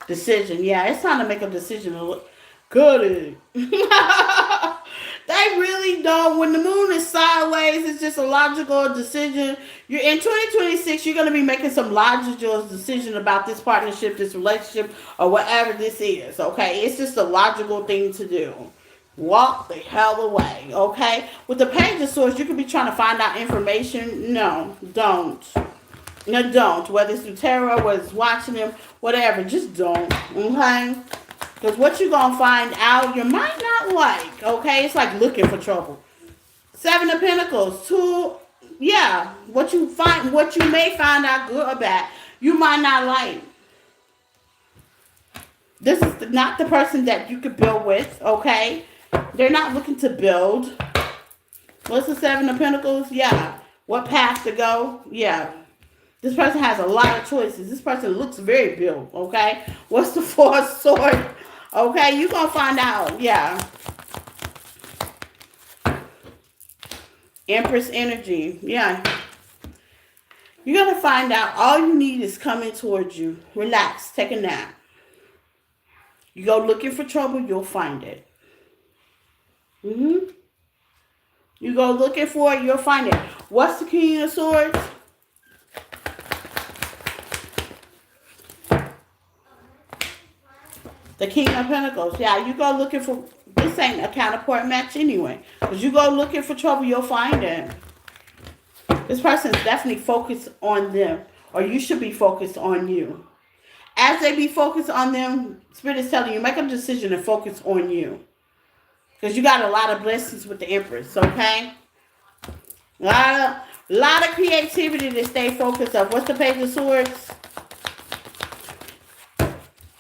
Decision. Yeah, it's time to make a decision to look good. They really don't. When the moon is sideways, it's just a logical decision. You're in 2026, you're going to be making some logical decision about this partnership, this relationship, or whatever this is, okay? It's just a logical thing to do. Walk the hell away, okay? With the Page of Swords, you could be trying to find out information. No, don't. No, don't. Whether it's through tarot, whether it's watching them, whatever, just don't, okay? Because what you're going to find out, you might not like, okay? It's like looking for trouble. Seven of Pentacles, yeah. What you may find out good or bad, you might not like. This is not the person that you could build with, okay? They're not looking to build. What's the Seven of Pentacles? Yeah. What path to go? Yeah. This person has a lot of choices. This person looks very built, okay? What's the Four of Swords? Okay, you're going to find out. Yeah. Empress energy. Yeah. You're going to find out all you need is coming towards you. Relax. Take a nap. You go looking for trouble, you'll find it. You go looking for it, you'll find it. What's the King of Swords? The King of Pentacles. Yeah, you go looking for, this ain't a counterpart match anyway. Because you go looking for trouble, you'll find it. This person is definitely focused on them. Or you should be focused on you. As they be focused on them, Spirit is telling you, make a decision and focus on you. Because you got a lot of blessings with the Empress, okay? A lot of creativity to stay focused on. What's the Page of Swords?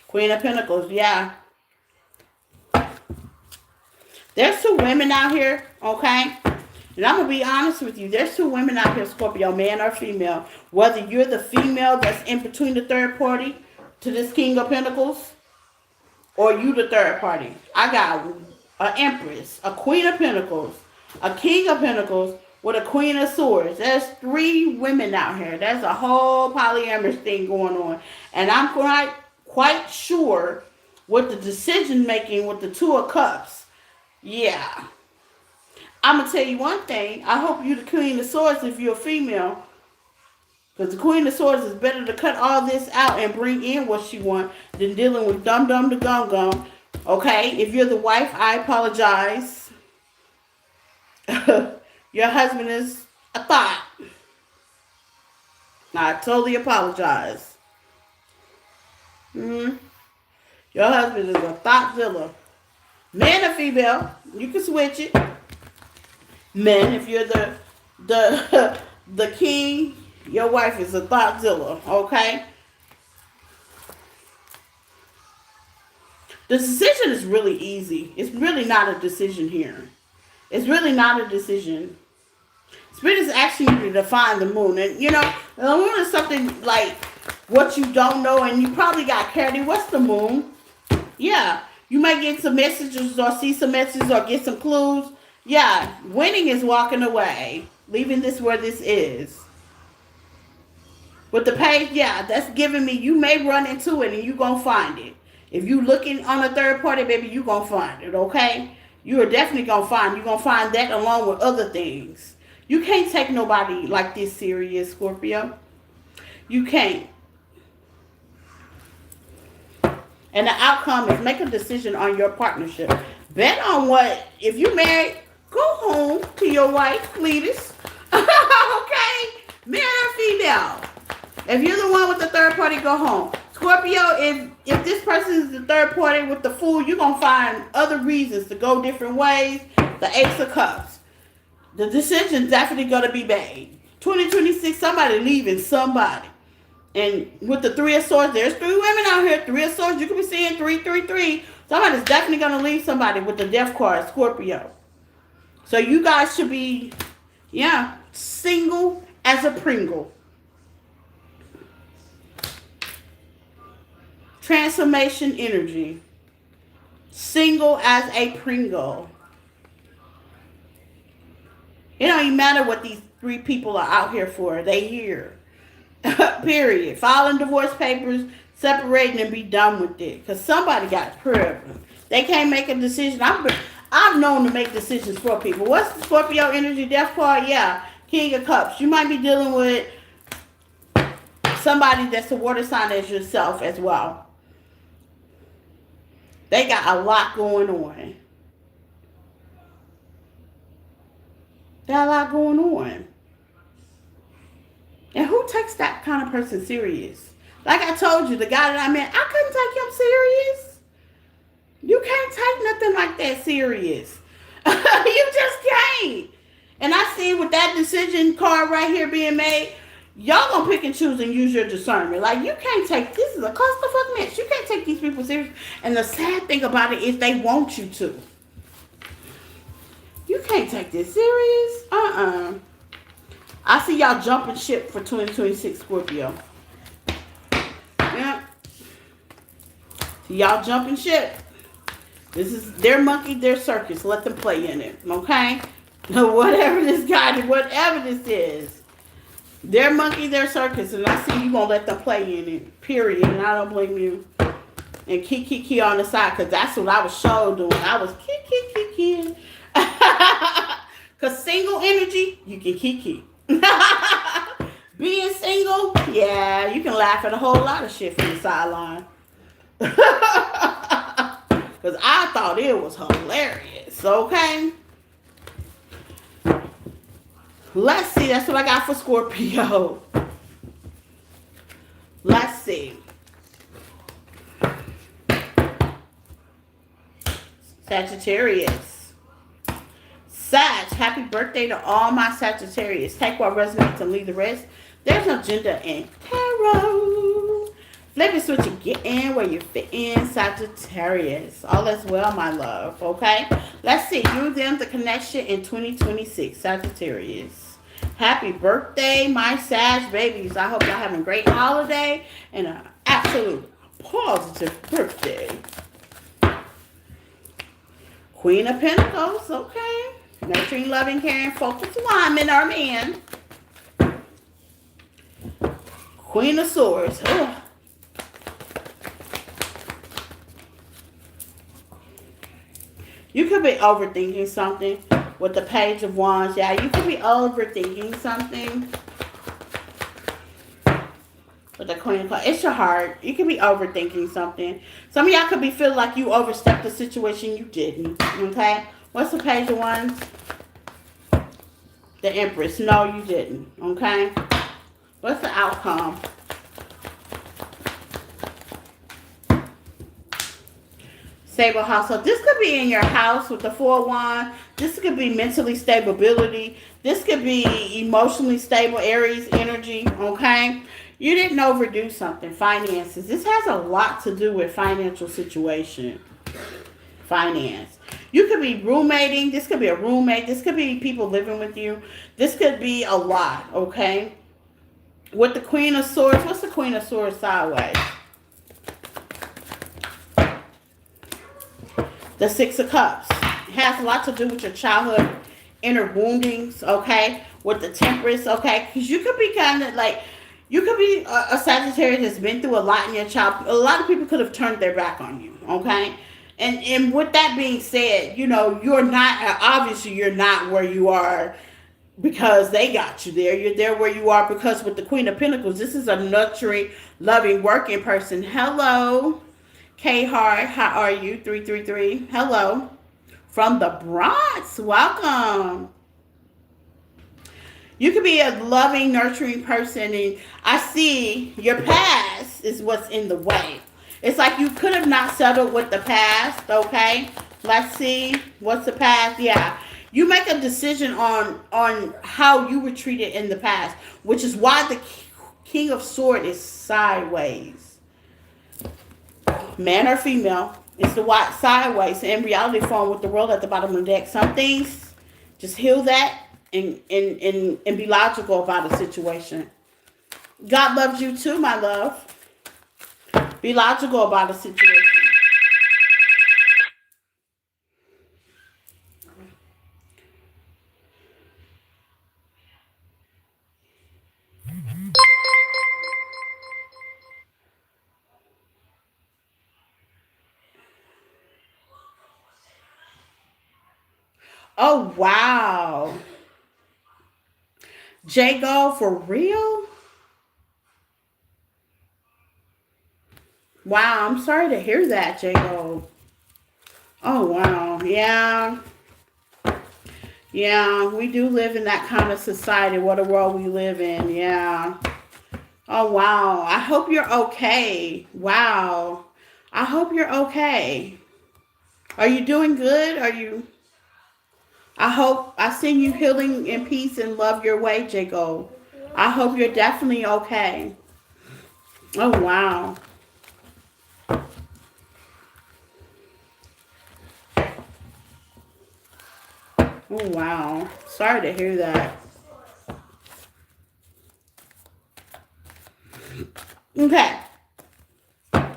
Queen of Pentacles, yeah. There's two women out here, okay? And I'm going to be honest with you. There's two women out here, Scorpio, man or female. Whether you're the female that's in between the third party to this King of Pentacles, or you the third party. I got an Empress, a Queen of Pentacles, a King of Pentacles, with a Queen of Swords. There's three women out here. There's a whole polyamorous thing going on. And I'm quite sure with the decision making with the Two of Cups. Yeah. I'm going to tell you one thing. I hope you're the Queen of Swords if you're a female. Because the Queen of Swords is better to cut all this out and bring in what she wants than dealing with dum-dum to gum-gum. Okay? If you're the wife, I apologize. Your husband is a thought. I totally apologize. Your husband is a thoughtsilla. Man or female, you can switch it. Men, if you're the king, your wife is a thoughtsilla, okay? The decision is really easy. It's really not a decision here. It's really not a decision. Spirit is asking you to define the moon. And, you know, the moon is something like what you don't know, and you probably got carried. What's the moon? Yeah. You might get some messages or see some messages or get some clues. Yeah. Winning is walking away. Leaving this where this is. With the page, yeah, that's giving me, you may run into it and you going to find it. If you looking on a third party, baby, you going to find it, okay? You are definitely going to find, you're going to find that along with other things. You can't take nobody like this serious, Scorpio. You can't. And the outcome is make a decision on your partnership. Bet on what, if you married, go home to your wife, Cletus. Okay? Man or female. If you're the one with the third party, go home. Scorpio, if this person is the third party with the Fool, you're going to find other reasons to go different ways. The Ace of Cups. The decision's definitely going to be made. 2026, somebody leaving somebody. And with the Three of Swords, there's 3 women out here. 3 of Swords, you could be seeing 333. Somebody's definitely going to leave somebody with the Death card, Scorpio. So you guys should be, single as a Pringle. Transformation energy. Single as a Pringle. It don't even matter what these 3 people are out here for. They here. Period. Filing divorce papers, separating, and be done with it. Because somebody got a problem. They can't make a decision. I'm known to make decisions for people. What's the Scorpio energy death card? Yeah. King of Cups. You might be dealing with somebody that's a water sign as yourself as well. They got a lot going on. Got a lot going on. And who takes that kind of person serious? Like I told you, the guy that I met, I couldn't take him serious. You can't take nothing like that serious. You just can't. And I see with that decision card right here being made, y'all gonna pick and choose and use your discernment. Like, you can't take, this is a clusterfuck mess. You can't take these people serious. And the sad thing about it is they want you to. You can't take this serious. I see y'all jumping ship for 2026 Scorpio. Yeah. See y'all jumping ship. This is their monkey, their circus. Let them play in it. Okay? Whatever this is. Their monkey, their circus. And I see you gonna let them play in it. Period. And I don't blame you. And key on the side. Because that's what I was sure doing. I was key. Because single energy, you can key. Being single, yeah, you can laugh at a whole lot of shit from the sideline. Because I thought it was hilarious, okay? Let's see, that's what I got for Scorpio. Let's see. Sagittarius. Sag, happy birthday to all my Sagittarius. Take what resonates and leave the rest. There's no gender in tarot. Flip it, switch and get in where you fit in, Sagittarius. All is well, my love, okay? Let's see, you, them, the connection in 2026, Sagittarius. Happy birthday, my Sag babies. I hope y'all having a great holiday and an absolute positive birthday. Queen of Pentacles, okay? Nurturing, loving, caring, focused woman or man. Queen of Swords. Ugh. You could be overthinking something with the Page of Wands. Yeah, you could be overthinking something with the Queen of Cups. It's your heart. You could be overthinking something. Some of y'all could be feeling like you overstepped the situation. You didn't. Okay? What's the Page of Wands? The Empress. No, you didn't. Okay? What's the outcome? Stable household. This could be in your house with the 4 of Wands. This could be mentally stability. This could be emotionally stable Aries energy. Okay? You didn't overdo something. Finances. This has a lot to do with financial situation. Finance. You could be roommating. This could be a roommate. This could be people living with you. This could be a lot, okay? With the Queen of Swords. What's the Queen of Swords sideways? The 6 of Cups. It has a lot to do with your childhood inner woundings, okay? With the Temperance, okay? Because you could be kind of like, you could be a Sagittarius that's been through a lot in your childhood. A lot of people could have turned their back on you, okay? And with that being said, you know, you're not, obviously you're not where you are because they got you there. You're there where you are because with the Queen of Pentacles, this is a nurturing, loving, working person. Hello, K Hart, how are you? 333. Hello. From the Bronx, welcome. You could be a loving, nurturing person, and I see your past is what's in the way. It's like you could have not settled with the past, okay? Let's see. What's the past? Yeah. You make a decision on how you were treated in the past, which is why the King of Sword is sideways. Man or female, it's the white sideways in reality form with the world at the bottom of the deck. Some things, just heal that and be logical about a situation. God loves you too, my love. Be logical about a situation. Oh wow. Jago for real? Wow, I'm sorry to hear that, Jago. Oh wow. Yeah. Yeah, we do live in that kind of society. What a world we live in. Yeah. Oh wow. I hope you're okay. Wow. I hope you're okay. Are you doing good? Are you I hope I send you healing and peace and love your way, Jago. I hope you're definitely okay. Oh wow. Oh wow. Sorry to hear that. Okay.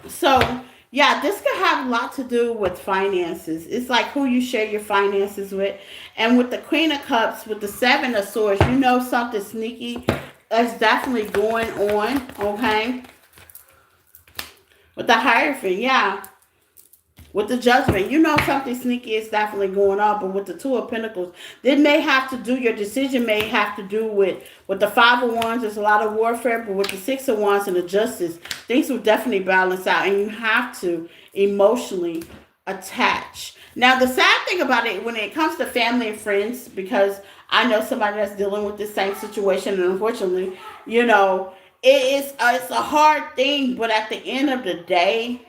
So yeah, this could have a lot to do with finances. It's like who you share your finances with. And with the Queen of Cups, with the Seven of Swords, you know something sneaky is definitely going on, okay? With the Hierophant, yeah. With the Judgment, you know something sneaky is definitely going on. But with the Two of Pentacles, it may have to do, your decision may have to do with the Five of Wands, there's a lot of warfare. But with the Six of Wands and the Justice, things will definitely balance out. And you have to emotionally attach. Now, the sad thing about it, when it comes to family and friends, because I know somebody that's dealing with the same situation, and unfortunately, it's a hard thing. But at the end of the day,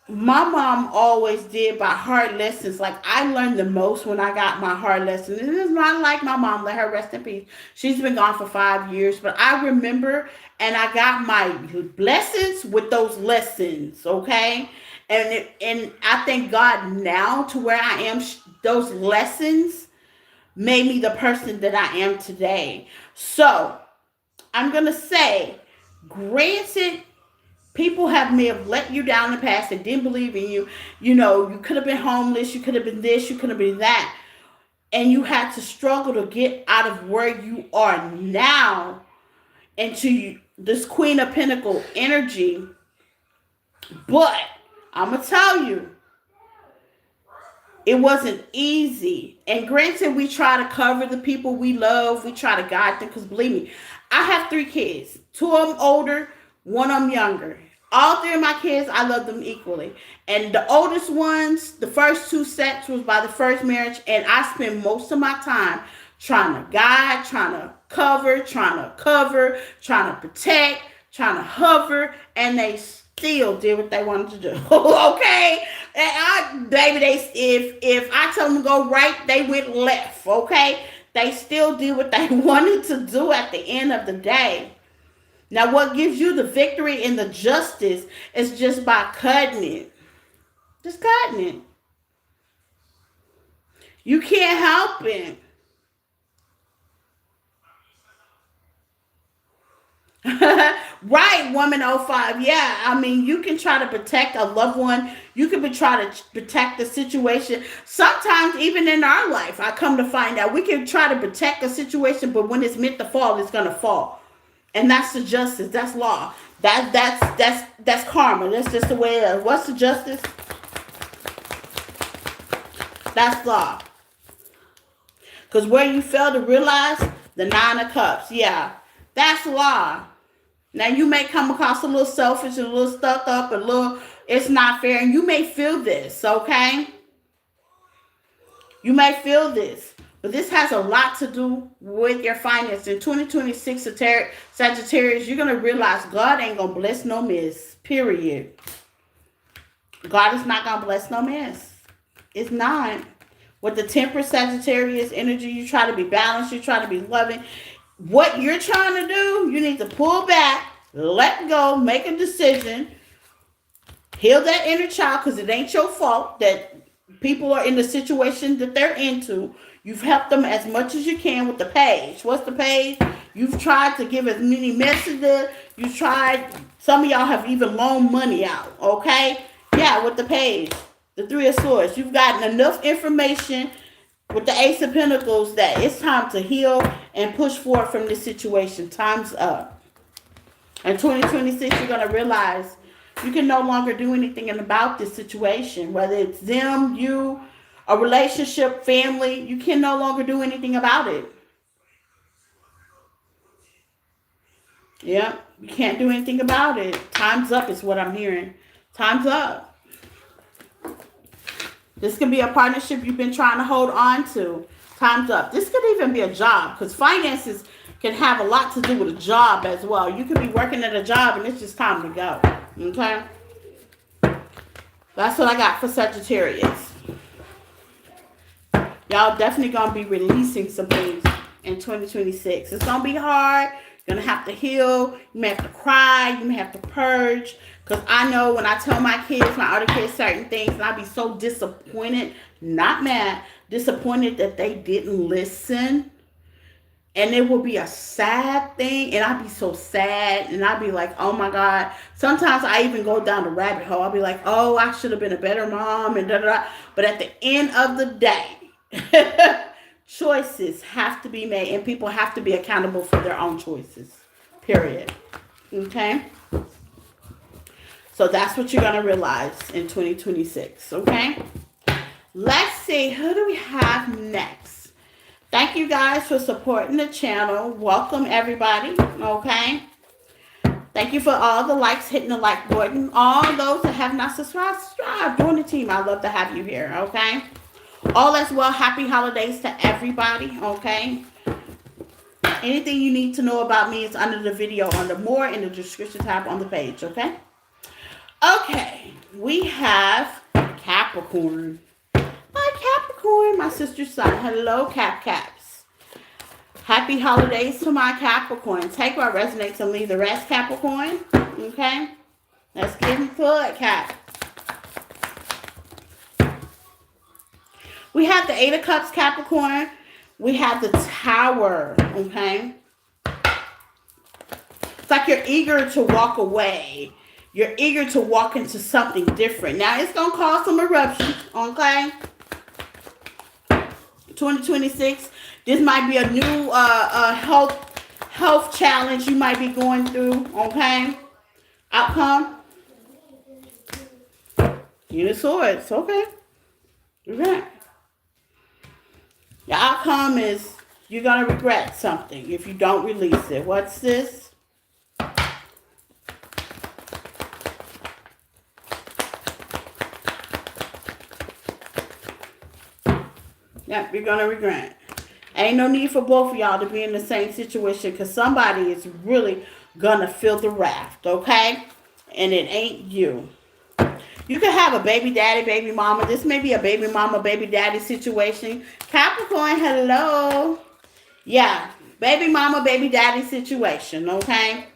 my mom always did by hard lessons. Like, I learned the most when I got my hard lessons. And it's not like my mom, let her rest in peace. She's been gone for 5 years, but I remember, and I got my blessings with those lessons, okay? And I thank God now to where I am. Those lessons made me the person that I am today. So I'm gonna say, granted, people may have let you down in the past and didn't believe in you. You could have been homeless, you could have been this, you could have been that. And you had to struggle to get out of where you are now into this Queen of Pentacle energy. But I'm going to tell you, it wasn't easy. And granted, we try to cover the people we love. We try to guide them. Because believe me, I have 3 kids. 2 of them older, 1 of them younger. All 3 of my kids, I love them equally. And the oldest ones, the first 2 sets was by the first marriage. And I spend most of my time trying to guide, trying to cover, trying to protect, trying to hover. And they still did what they wanted to do. Okay? And if I tell them to go right, they went left. Okay? They still did what they wanted to do at the end of the day. Now, what gives you the victory and the justice is just by cutting it. Just cutting it. You can't help it. Right, woman 05. Yeah, I mean, you can try to protect a loved one. You can try to protect the situation. Sometimes, even in our life, I come to find out we can try to protect a situation, but when it's meant to fall, it's gonna fall. And that's the justice. That's law. That's karma. That's just the way it is. What's the justice? That's law. Because where you fail to realize the 9 of Cups, yeah, that's law. Now you may come across a little selfish, a little stuck up, it's not fair, and you may feel this, okay? You may feel this. But this has a lot to do with your finance. In 2026, Sagittarius, you're going to realize God ain't going to bless no mess. Period. God is not going to bless no mess. It's not. With the temper Sagittarius energy, you try to be balanced. You try to be loving. What you're trying to do, you need to pull back, let go, make a decision, heal that inner child, because it ain't your fault that people are in the situation that they're into. You've helped them as much as you can with the page. What's the page? You've tried to give as many messages. You've tried, some of y'all have even loaned money out, okay? Yeah, with the page, the Three of Swords. You've gotten enough information with the Ace of Pentacles that it's time to heal and push forward from this situation. Time's up. In 2026, you're going to realize you can no longer do anything about this situation. Whether it's them, you, a relationship, family, you can no longer do anything about it. Yeah, you can't do anything about it. Time's up is what I'm hearing. Time's up. This can be a partnership you've been trying to hold on to. Time's up. This could even be a job, because finances can have a lot to do with a job as well. You could be working at a job and it's just time to go. Okay? That's what I got for Sagittarius. Y'all definitely going to be releasing some things in 2026. It's going to be hard. You're going to have to heal. You may have to cry. You may have to purge. Because I know when I tell my kids, my other kids, certain things, and I'll be so disappointed, not mad, disappointed that they didn't listen. And it will be a sad thing. And I'll be so sad. And I'll be like, oh my God. Sometimes I even go down the rabbit hole. I'll be like, oh, I should have been a better mom. And da da da. But at the end of the day, choices have to be made. And people have to be accountable for their own choices. Period. Okay? So that's what you're going to realize in 2026. Okay? Let's see. Who do we have next? Thank you guys for supporting the channel. Welcome everybody. Okay? Thank you for all the likes, hitting the like button. All those that have not subscribed, subscribe. Join the team. I'd love to have you here. Okay? All as well. Happy holidays to everybody. Okay? Anything you need to know about me is under the video, under more in the description tab on the page. Okay? Okay, we have Capricorn. Hi, Capricorn, my sister's son. Hello, Caps. Happy holidays to my Capricorn. Take what resonates and leave the rest, Capricorn. Okay, let's get into it, Cap. We have the Eight of Cups, Capricorn. We have the Tower, okay? It's like you're eager to walk away. You're eager to walk into something different. Now, it's going to cause some eruptions, okay? 2026, this might be a new health challenge you might be going through, okay? Outcome? King of Swords, okay. Okay. The outcome is you're going to regret something if you don't release it. What's this? Yep, you're going to regret. Ain't no need for both of y'all to be in the same situation, because somebody is really going to feel the wrath, okay? And it ain't you. You can have a baby daddy, baby mama. This may be a baby mama, baby daddy situation. Capricorn, hello. Yeah, baby mama, baby daddy situation, okay?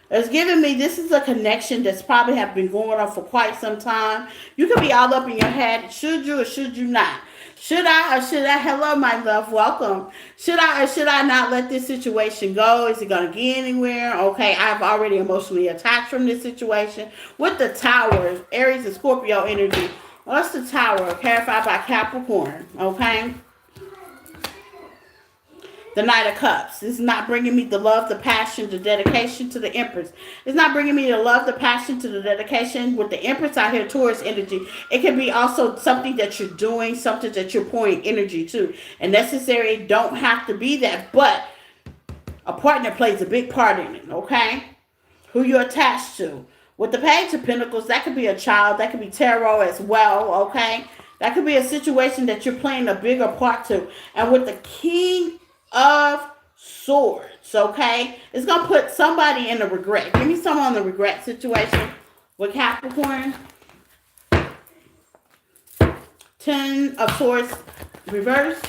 It's giving me, this is a connection that's probably have been going on for quite some time. You could be all up in your head. Should you or should you not? Should I or should I? Hello, my love. Welcome. Should I or should I not let this situation go? Is it going to get anywhere? Okay, I've already emotionally attached from this situation. With the Tower, Aries and Scorpio energy. What's the Tower? Clarified by Capricorn. Okay. The Knight of Cups. This is not bringing me the love, the passion, the dedication to the Empress. It's not bringing me the love, the passion, to the dedication. With the Empress out here, Taurus energy, it can be also something that you're doing, something that you're pouring energy to. And necessary don't have to be that, but a partner plays a big part in it, okay? Who you're attached to. With the Page of Pentacles, that could be a child, that could be tarot as well, okay? That could be a situation that you're playing a bigger part to. And with the King of Swords, okay, it's gonna put somebody in a regret. Give me someone on the regret situation with Capricorn. Ten of Swords reverse.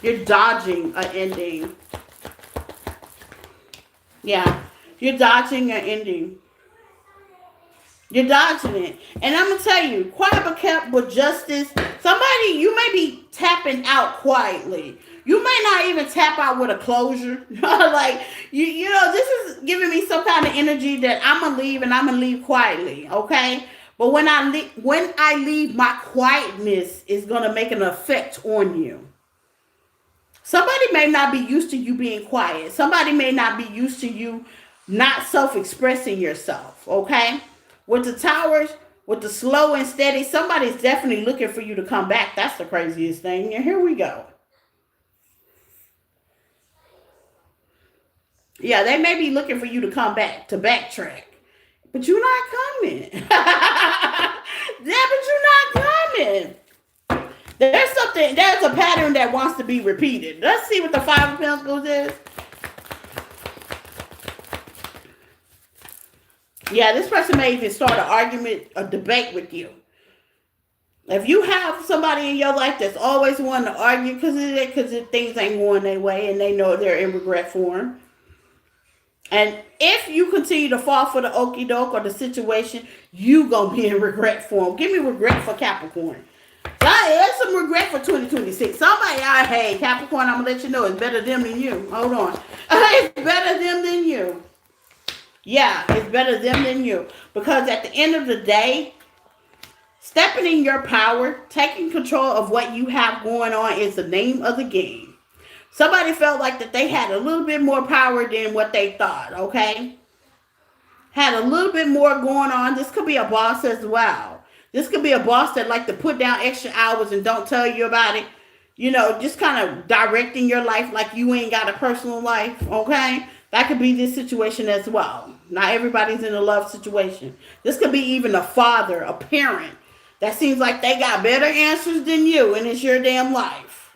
You're dodging an ending. Yeah, you're dodging an ending. You're dodging it. And I'm going to tell you, quiet but kept with justice. Somebody, you may be tapping out quietly. You may not even tap out with a closure. Like, you know, this is giving me some kind of energy that I'm going to leave and I'm going to leave quietly, okay? But when I leave, my quietness is going to make an effect on you. Somebody may not be used to you being quiet. Somebody may not be used to you not self-expressing yourself, okay? With the towers, with the slow and steady, somebody's definitely looking for you to come back. That's the craziest thing. And here we go. Yeah, they may be looking for you to come back, to backtrack. But you're not coming. Yeah, but you're not coming. There's a pattern that wants to be repeated. Let's see what the Five of Pentacles is. Yeah, this person may even start an argument, a debate with you. If you have somebody in your life that's always wanting to argue because things ain't going their way and they know they're in regret form. And if you continue to fall for the okie doke or the situation, you gonna be in regret form. Give me regret for Capricorn. There's some regret for 2026. Somebody out, hey, Capricorn, I'm gonna let you know it's better them than you. Hold on. It's better them than you. Yeah, it's better them than you. Because at the end of the day, stepping in your power, taking control of what you have going on is the name of the game. Somebody felt like that they had a little bit more power than what they thought, okay? Had a little bit more going on. This could be a boss as well. This could be a boss that like to put down extra hours and don't tell you about it. You know, just kind of directing your life like you ain't got a personal life, okay? That could be this situation as well. Not everybody's in a love situation. This could be even a father, a parent, that seems like they got better answers than you and it's your damn life.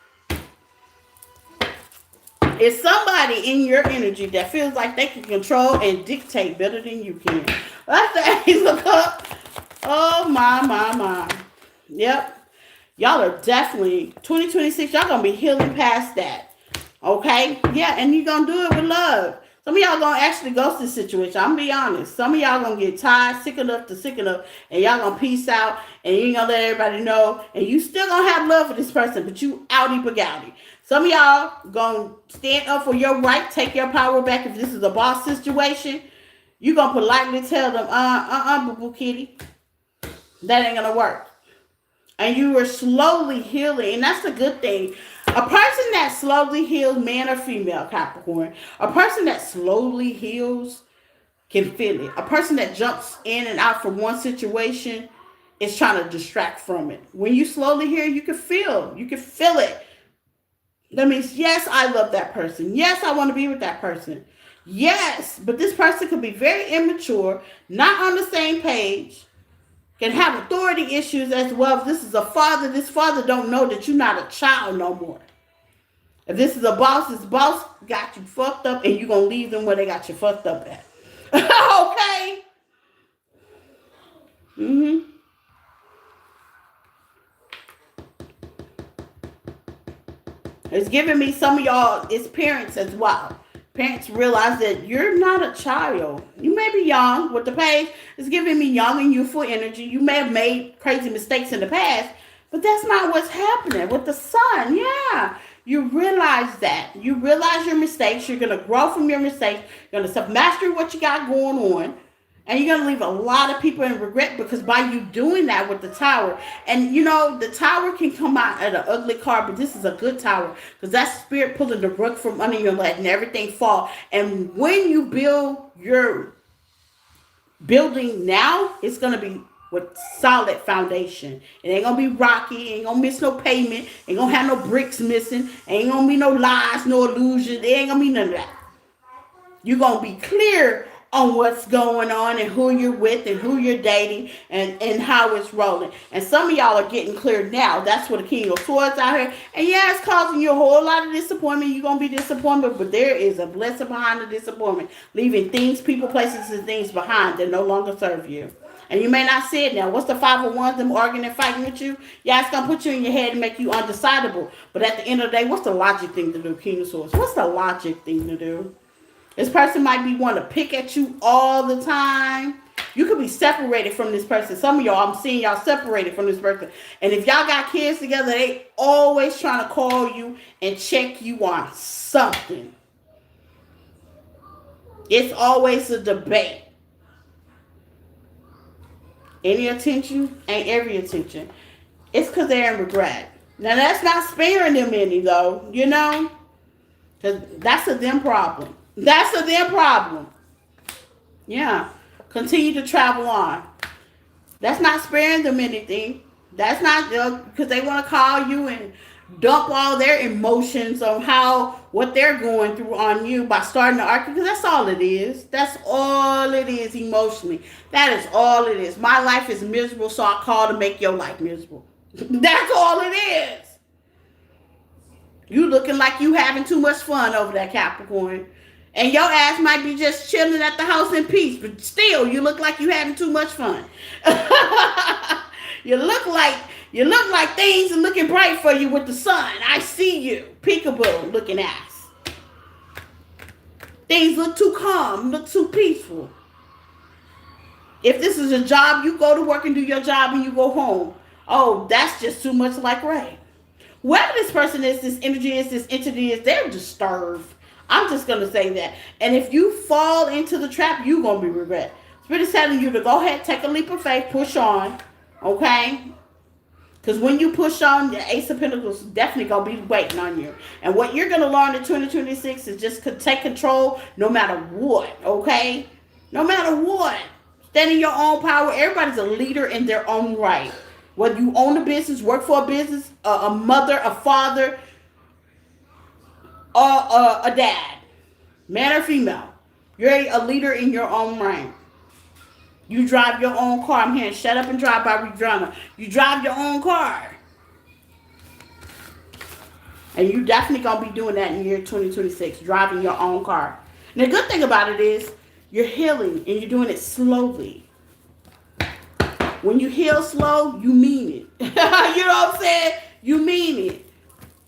It's somebody in your energy that feels like they can control and dictate better than you can. That's the Ace of Cups. Oh, my. Yep. Y'all are definitely, 2026, y'all going to be healing past that. Okay? Yeah, and you're going to do it with love. Some of y'all going to actually ghost this situation. I'm going to be honest. Some of y'all going to get tired, sick enough, and y'all going to peace out, and you ain't going to let everybody know, and you still going to have love for this person, but you outie bagouty. Some of y'all going to stand up for your right, take your power back if this is a boss situation. You going to politely tell them, boo-boo kitty. That ain't going to work. And you are slowly healing, and that's a good thing. A person that slowly heals, man or female, Capricorn, a person that slowly heals can feel it. A person that jumps in and out from one situation is trying to distract from it. When you slowly heal, you can feel it. That means, yes, I love that person. Yes, I want to be with that person. Yes, but this person could be very immature, not on the same page, can have authority issues as well. If this is a father, this father don't know that you're not a child no more. If this is a boss, this boss got you fucked up and you're going to leave them where they got you fucked up at. Okay? Mm-hmm. It's giving me some of y'all, it's parents as well. Parents realize that you're not a child. You may be young with the page. It's giving me young and youthful energy. You may have made crazy mistakes in the past, but that's not what's happening with the sun. Yeah. You realize that. You realize your mistakes. You're going to grow from your mistakes. You're going to self-master what you got going on. And you're going to leave a lot of people in regret because by you doing that with the tower, and you know, the tower can come out at an ugly card, but this is a good tower because that's spirit pulling the rug from under your leg and everything fall. And when you build your building now, it's going to be with solid foundation. It ain't going to be rocky. Ain't going to miss no pavement. Ain't going to have no bricks missing. Ain't going to be no lies, no illusions. There ain't going to be none of that. You're going to be clear on what's going on and who you're with and who you're dating and how it's rolling. And some of y'all are getting cleared now. That's what the King of Swords out here. And yeah, it's causing you a whole lot of disappointment. You're going to be disappointed, but there is a blessing behind the disappointment. Leaving things, people, places, and things behind that no longer serve you. And you may not see it now. What's the 501? Them arguing and fighting with you? Yeah, it's going to put you in your head and make you undecidable. But at the end of the day, what's the logic thing to do, King of Swords? What's the logic thing to do? This person might be wanting to pick at you all the time. You could be separated from this person. Some of y'all, I'm seeing y'all separated from this person. And if y'all got kids together, they always trying to call you and check you on something. It's always a debate. Any attention ain't every attention. It's because they're in regret. Now, that's not sparing them any, though, you know? Because that's a them problem. That's a them problem. Yeah. Continue to travel on. That's not sparing them anything. That's not because they want to call you and dump all their emotions on what they're going through on you by starting to argue, because that's all it is. That's all it is emotionally. That is all it is. My life is miserable, so I call to make your life miserable. That's all it is. You looking like you having too much fun over that, Capricorn. And your ass might be just chilling at the house in peace, but still you look like you having too much fun. You look like things are looking bright for you with the sun. I see you. Peekaboo looking ass. Things look too calm, look too peaceful. If this is a job, you go to work and do your job and you go home. Oh, that's just too much like Ray. Whoever this person is, this energy is, this entity is, they're disturbed. I'm just going to say that. And if you fall into the trap, you're going to be regret. Spirit is telling you to go ahead, take a leap of faith, push on. Okay? Because when you push on, the Ace of Pentacles is definitely going to be waiting on you. And what you're going to learn in 2026 is just to take control no matter what. Okay? No matter what. Stand in your own power. Everybody's a leader in their own right. Whether you own a business, work for a business, a mother, a father, or a dad, man or female, you're a leader in your own right. You drive your own car. I'm hearing shut up and drive by drama. You drive your own car. And you definitely going to be doing that in year 2026, driving your own car. And the good thing about it is you're healing and you're doing it slowly. When you heal slow, you mean it. You know what I'm saying? You mean it.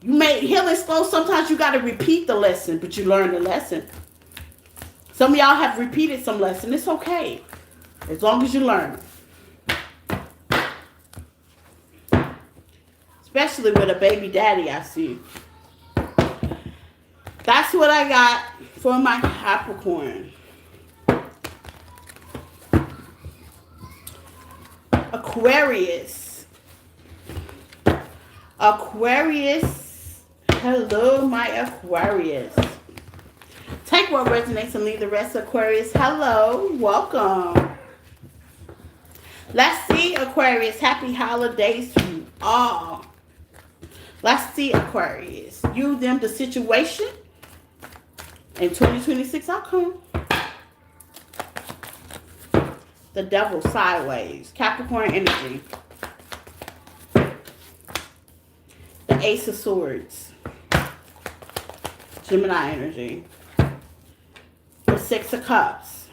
You may heal it slow. Sometimes you got to repeat the lesson, but you learn the lesson. Some of y'all have repeated some lesson. It's okay. As long as you learn. Especially with a baby daddy, I see. That's what I got for my Capricorn. Aquarius. Aquarius. Hello, my Aquarius. Take what resonates and leave the rest. Aquarius. Hello. Welcome. Let's see, Aquarius. Happy holidays to you all. Let's see, Aquarius. You, them, the situation. In 2026 outcome. The Devil sideways. Capricorn energy. The Ace of Swords. Gemini energy. The Six of Cups.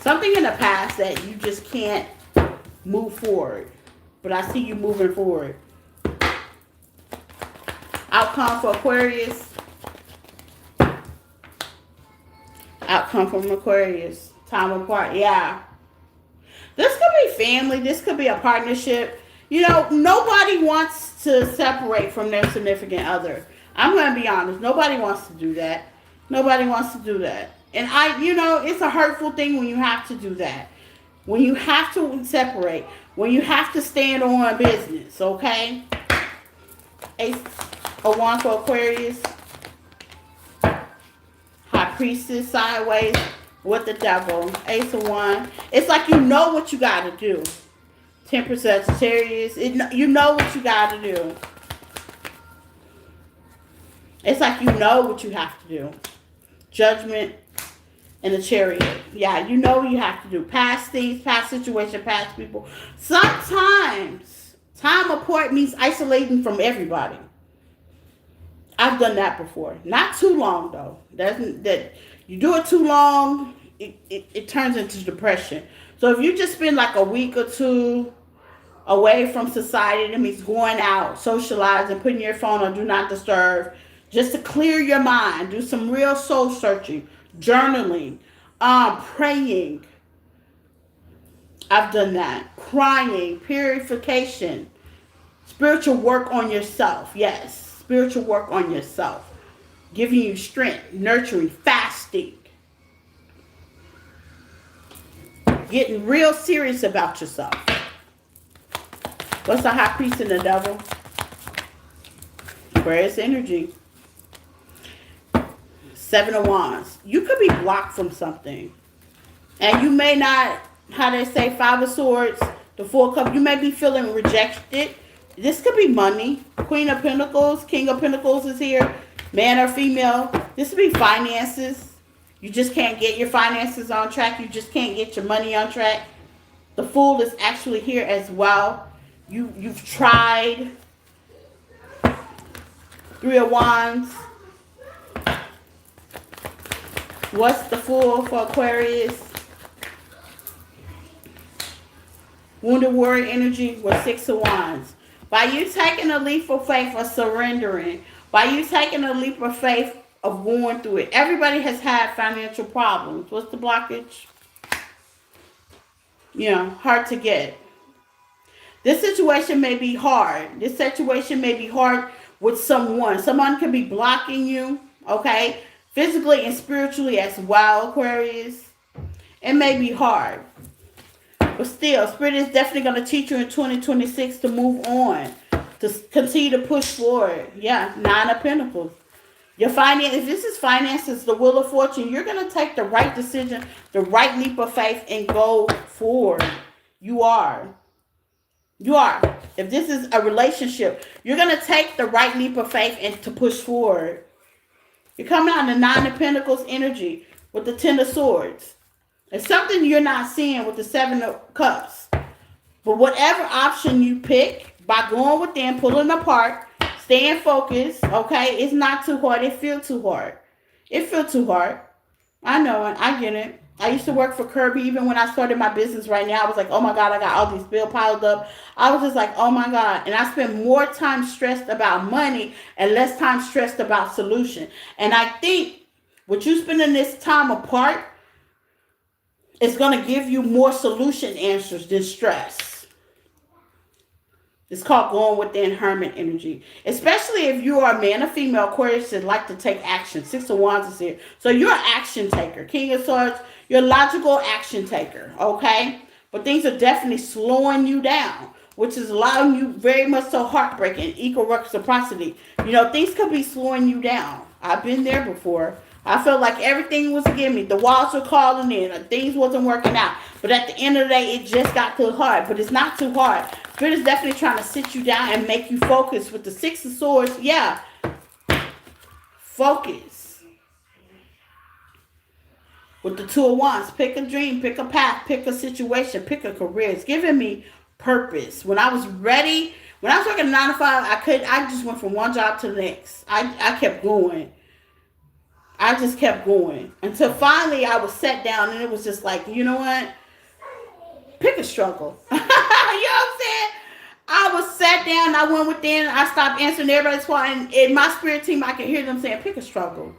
Something in the past that you just can't move forward. But I see you moving forward. Outcome for Aquarius. Outcome from Aquarius. Time apart. Yeah. This could be family. This could be a partnership. You know, nobody wants to separate from their significant other. I'm going to be honest. Nobody wants to do that. Nobody wants to do that. And it's a hurtful thing when you have to do that. When you have to separate. When you have to stand on business. Okay? Ace of Wands for Aquarius. High Priestess sideways with the Devil. Ace of Wands. It's like you know what you got to do. Temperance Sagittarius. You know what you got to do. It's like you know what you have to do. Judgment and the Chariot. Yeah, you know what you have to do. Past things, past situation, past people. Sometimes time apart means isolating from everybody. I've done that before. Not too long though. That you do it too long, it turns into depression. So if you just spend like a week or two away from society, that means going out, socializing, putting your phone on do not disturb, just to clear your mind, do some real soul searching, journaling, praying. I've done that. Crying, purification, spiritual work on yourself. Yes, spiritual work on yourself, giving you strength, nurturing, fasting, getting real serious about yourself. What's the high priest and the devil? Aquarius energy. Seven of Wands. You could be blocked from something. And you may not, how they say, Five of Swords, the Four of Cups, you may be feeling rejected. This could be money. Queen of Pentacles, King of Pentacles is here. Man or female. This could be finances. You just can't get your finances on track. You just can't get your money on track. The Fool is actually here as well. You've tried. Three of Wands. What's the Fool for Aquarius? Wounded warrior energy with Six of Wands. By you taking a leap of faith or surrendering, by you taking a leap of faith of going through it. Everybody has had financial problems. What's the blockage? Hard to get. This situation may be hard. This situation may be hard with someone. Someone could be blocking you, okay? Physically and spiritually as well, Aquarius. It may be hard. But still, Spirit is definitely going to teach you in 2026 to move on. To continue to push forward. Yeah, Nine of Pentacles. Your finance, if this is finances, the Wheel of Fortune, you're going to take the right decision, the right leap of faith, and go forward. You are. If this is a relationship, you're going to take the right leap of faith and to push forward. You're coming out in the Nine of Pentacles energy with the Ten of Swords. It's something you're not seeing with the Seven of Cups. But whatever option you pick, by going within, pulling apart, staying focused, okay? It's not too hard. It feels too hard. I know it. I get it. I used to work for Kirby. Even when I started my business right now, I was like, oh my God, I got all these bills piled up. I was just like, oh my God. And I spent more time stressed about money and less time stressed about solution. And I think with you spending this time apart, it's going to give you more solution answers than stress. It's called going within, hermit energy. Especially if you are a man or female, Aquarius that like to take action. Six of Wands is here. So you're an action taker. King of Swords, you're a logical action taker, okay? But things are definitely slowing you down, which is allowing you very much so heartbreak and equal reciprocity. Things could be slowing you down. I've been there before. I felt like everything was against me. The walls were calling in. Things wasn't working out. But at the end of the day, it just got too hard. But it's not too hard. Spirit is definitely trying to sit you down and make you focus. With the Six of Swords, yeah. Focus. With the Two of Wands, pick a dream, pick a path, pick a situation, pick a career. It's giving me purpose. When I was ready, when I was working 9 to 5, I just went from one job to the next. I kept going. I just kept going until finally I was sat down and it was just like, you know what? Pick a struggle. You know what I'm saying? I was sat down, I went within, I stopped answering everybody's call, and in my spirit team, I could hear them saying, pick a struggle.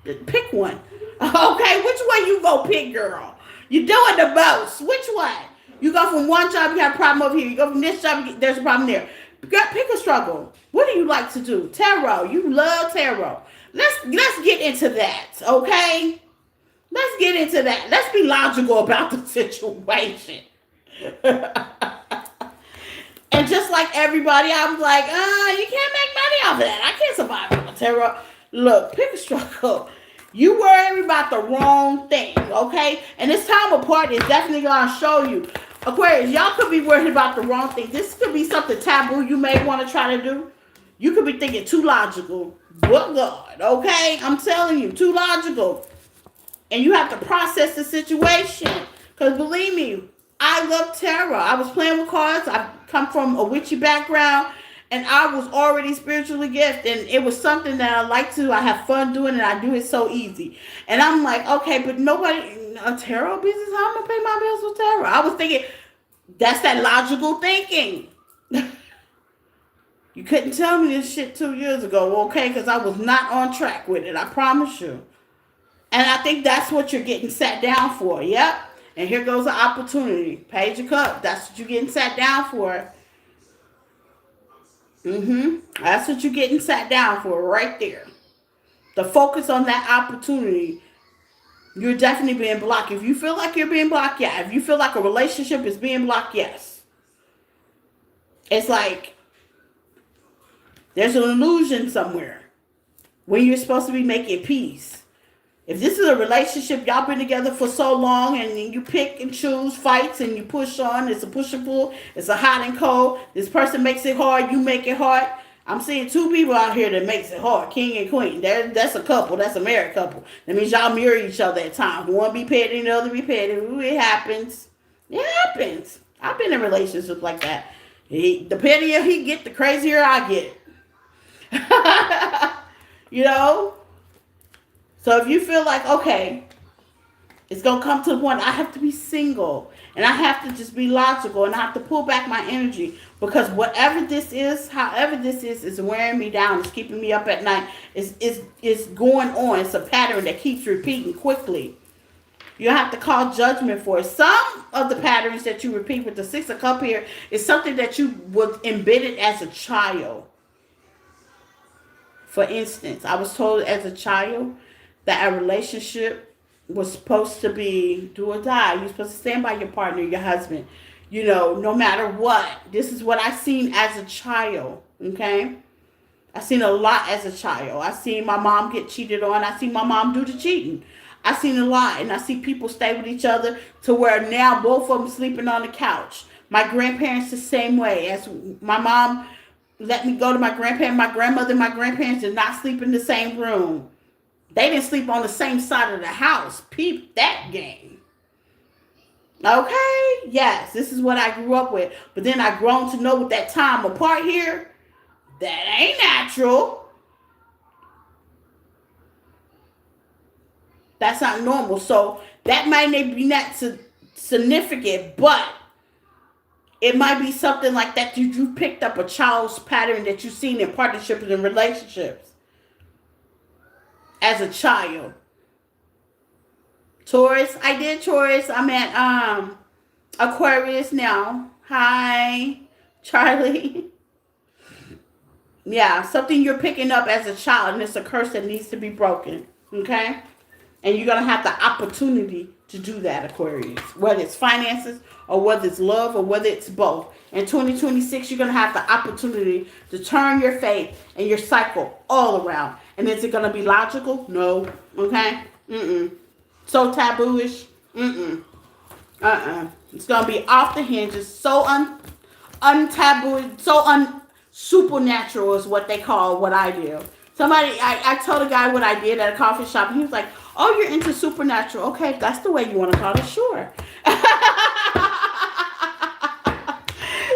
Pick one. Okay, which one you go pick, girl? You're doing the most. Which one? You go from one job, you have a problem over here. You go from this job, there's a problem there. Pick a struggle. What do you like to do? Tarot. You love tarot. Let's get into that, okay? Let's get into that. Let's be logical about the situation. And just like everybody, I was like, you can't make money off of that. I can't survive on tarot. Look, pick a struggle. You worry about the wrong thing, okay? And this time apart is definitely going to show you. Aquarius, y'all could be worried about the wrong thing. This could be something taboo you may want to try to do. You could be thinking too logical. But God, okay? I'm telling you, too logical. And you have to process the situation. Because believe me, I love tarot. I was playing with cards. I come from a witchy background. And I was already spiritually gifted. And it was something that I like to. I have fun doing it. I do it so easy. And I'm like, okay, but nobody, a tarot business, how am I going to pay my bills with tarot? I was thinking, that's that logical thinking. You couldn't tell me this shit 2 years ago, okay? Because I was not on track with it. I promise you. And I think that's what you're getting sat down for. Yep. And here goes the opportunity. Page of Cups. That's what you're getting sat down for. That's what you're getting sat down for right there. The focus on that opportunity. You're definitely being blocked. If you feel like you're being blocked, yeah. If you feel like a relationship is being blocked, yes. It's like there's an illusion somewhere when you're supposed to be making peace. If this is a relationship, y'all been together for so long and you pick and choose fights and you push on, it's a push and pull, it's a hot and cold. This person makes it hard, you make it hard. I'm seeing two people out here that makes it hard, king and queen. That's a couple, that's a married couple. That means y'all mirror each other at times. One be petty and the other be petty. It happens. It happens. I've been in relationships like that. The pettier he get, the crazier I get. You know? So if you feel like, okay, it's going to come to the point I have to be single and I have to just be logical and I have to pull back my energy because whatever this is, however this is wearing me down. It's keeping me up at night. It's going on. It's a pattern that keeps repeating quickly. You have to call judgment for it. Some of the patterns that you repeat with the Six of Cups here is something that you was embedded as a child. For instance, I was told as a child that a relationship was supposed to be do or die. You're supposed to stand by your partner, your husband. You know, no matter what. This is what I seen as a child. Okay? I seen a lot as a child. I seen my mom get cheated on. I seen my mom do the cheating. I seen a lot. And I see people stay with each other to where now both of them sleeping on the couch. My grandparents the same way. As my mom let me go to my grandparents, my grandmother and my grandparents did not sleep in the same room. They didn't sleep on the same side of the house. Peep that game. Okay? Yes, this is what I grew up with. But then I grown to know with that time apart here, that ain't natural. That's not normal. So that might not be that significant, but it might be something like that you picked up a child's pattern that you've seen in partnerships and relationships. As a child. Taurus, I did Taurus. I'm at Aquarius now. Hi, Charlie. Yeah, something you're picking up as a child, and it's a curse that needs to be broken. Okay? And you're going to have the opportunity to do that, Aquarius. Whether it's finances, or whether it's love, or whether it's both. In 2026, you're going to have the opportunity to turn your faith and your cycle all around. And is it going to be logical? No. Okay? So taboo-ish? It's going to be off the hinges. So untaboo, so supernatural is what they call what I do. I told a guy what I did at a coffee shop, and he was like, oh, you're into supernatural. Okay, if that's the way you want to call it, sure.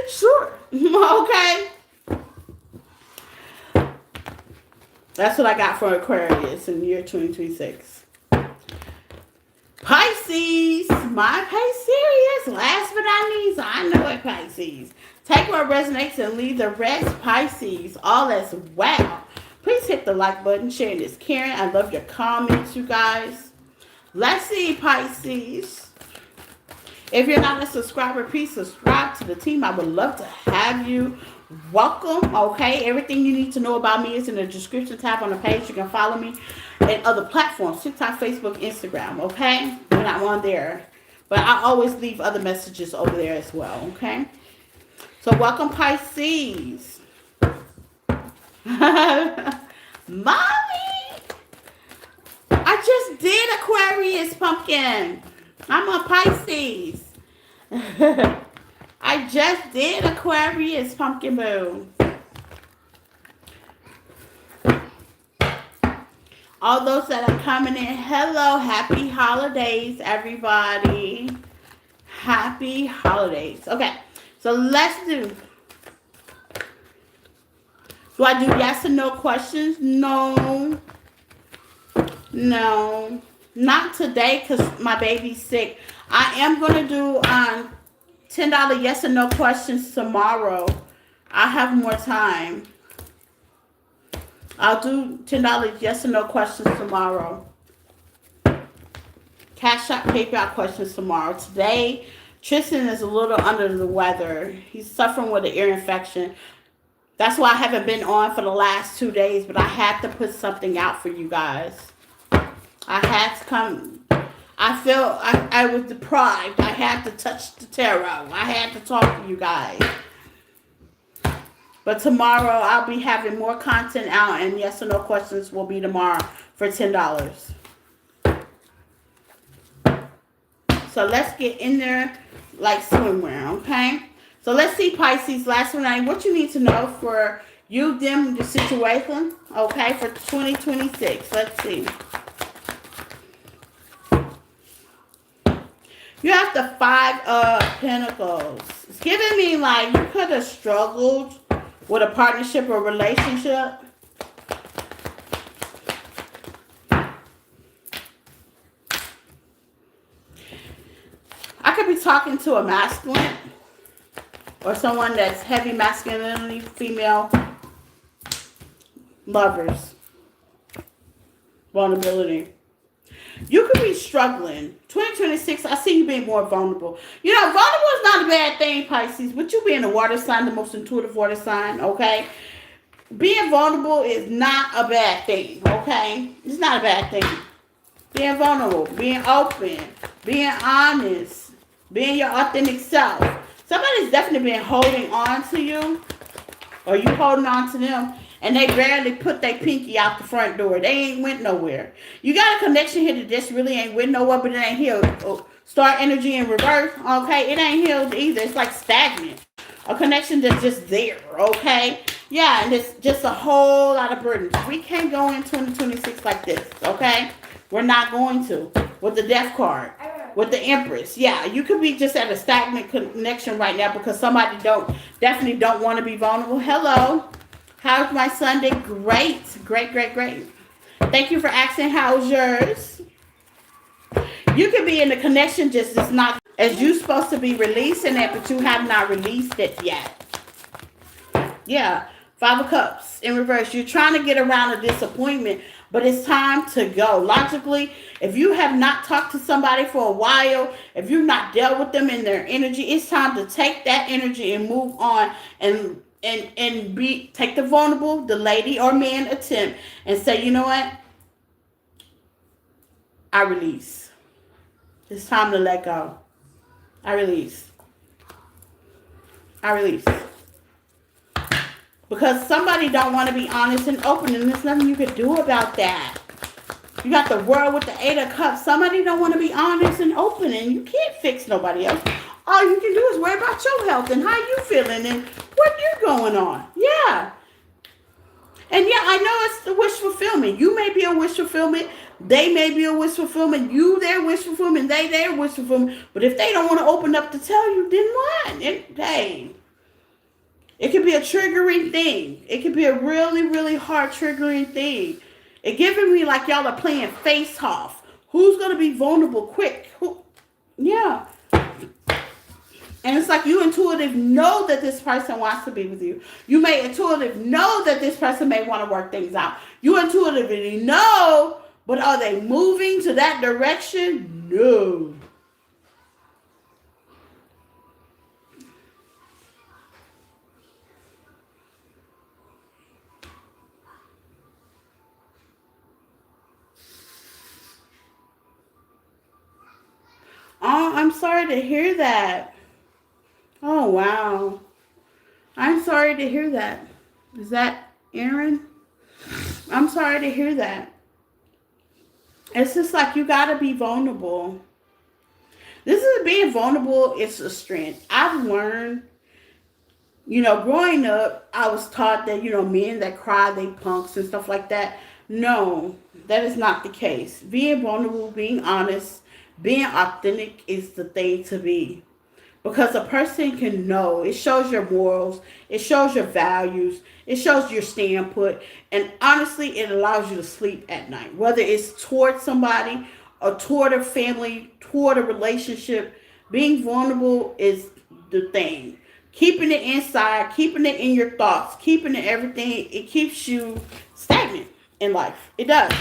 Sure. Okay. That's what I got for Aquarius in the year 2026. Pisces. My Pisces. Last but not least, I know it, Pisces. Take what resonates and leave the rest, Pisces. All as well. Please hit the like button, sharing this caring. I love your comments, you guys. Let's see, Pisces. If you're not a subscriber, please subscribe to the team. I would love to have you. Welcome, okay? Everything you need to know about me is in the description tab on the page. You can follow me and other platforms, TikTok, Facebook, Instagram, okay? When I'm on there. But I always leave other messages over there as well, okay? So welcome, Pisces. Mommy! I just did Aquarius, pumpkin. I'm a Pisces. I just did Aquarius, pumpkin boo. All those that are coming in, hello, happy holidays, everybody. Happy holidays. Okay, so let's do. Do I do yes or no questions? No. No. Not today because my baby's sick. I am going to do $10 yes or no questions tomorrow. I have more time. I'll do $10 yes or no questions tomorrow. Cash App, PayPal questions tomorrow. Today, Tristan is a little under the weather. He's suffering with an ear infection. That's why I haven't been on for the last 2 days, but I had to put something out for you guys. I had to come. I feel I was deprived. I had to touch the tarot. I had to talk to you guys. But tomorrow I'll be having more content out, and yes or no questions will be tomorrow for $10. So let's get in there like swimwear, okay? So let's see, Pisces, last one. What you need to know for you, them, the situation, okay, for 2026. Let's see. You have the Five of Pentacles. It's giving me like you could have struggled with a partnership or relationship. I could be talking to a masculine or someone that's heavy masculinity, female lovers, vulnerability. You could be struggling. 2026, I see you being more vulnerable. You know, vulnerable is not a bad thing, Pisces, but you being a water sign, the most intuitive water sign, okay? Being vulnerable is not a bad thing, okay? It's not a bad thing. Being vulnerable, being open, being honest, being your authentic self. Somebody's definitely been holding on to you, or you holding on to them, and they barely put their pinky out the front door. They ain't went nowhere. You got a connection here that just really ain't went nowhere, but it ain't healed. Star energy in reverse, okay? It ain't healed either. It's like stagnant. A connection that's just there, okay? Yeah, and it's just a whole lot of burdens. We can't go in 2026 like this, okay? We're not going to. With the Death card. With the Empress. Yeah, you could be just at a stagnant connection right now because somebody definitely don't want to be vulnerable. Hello. How's my Sunday? Great. Great, great, great. Thank you for asking how's yours. You could be in the connection just it's not as you supposed to be releasing it, but you have not released it yet. Yeah. Five of Cups in reverse. You're trying to get around a disappointment, but it's time to go. Logically, if you have not talked to somebody for a while, if you've not dealt with them in their energy, it's time to take that energy and move on and take the vulnerable, the lady or man attempt and say, you know what? I release. It's time to let go. I release. I release. Because somebody don't want to be honest and open, and there's nothing you can do about that. You got the World with the Eight of Cups. Somebody don't want to be honest and open, and you can't fix nobody else. All you can do is worry about your health and how you feeling and what you're going on. Yeah. And yeah, I know it's the wish fulfillment. You may be a wish fulfillment. They may be a wish fulfillment. You their wish fulfillment. They their wish fulfillment. But if they don't want to open up to tell you, then what? Hey. It could be a triggering thing. It could be a really, really hard triggering thing. It giving me like y'all are playing face off. Who's going to be vulnerable quick? Yeah. And it's like you intuitive know that this person wants to be with you. You may intuitive know that this person may want to work things out. You intuitively know, but are they moving to that direction? No. Oh, I'm sorry to hear that. Oh, wow. I'm sorry to hear that. Is that Aaron? I'm sorry to hear that. It's just like you got to be vulnerable. This is being vulnerable. It's a strength. I've learned, growing up, I was taught that, men that cry, they punks and stuff like that. No, that is not the case. Being vulnerable, being honest, being authentic is the thing to be. Because a person can know, it shows your morals, it shows your values, it shows your standpoint, and honestly, it allows you to sleep at night. Whether it's toward somebody or toward a family, toward a relationship, being vulnerable is the thing. Keeping it inside, keeping it in your thoughts, keeping it everything, it keeps you stagnant in life. It does.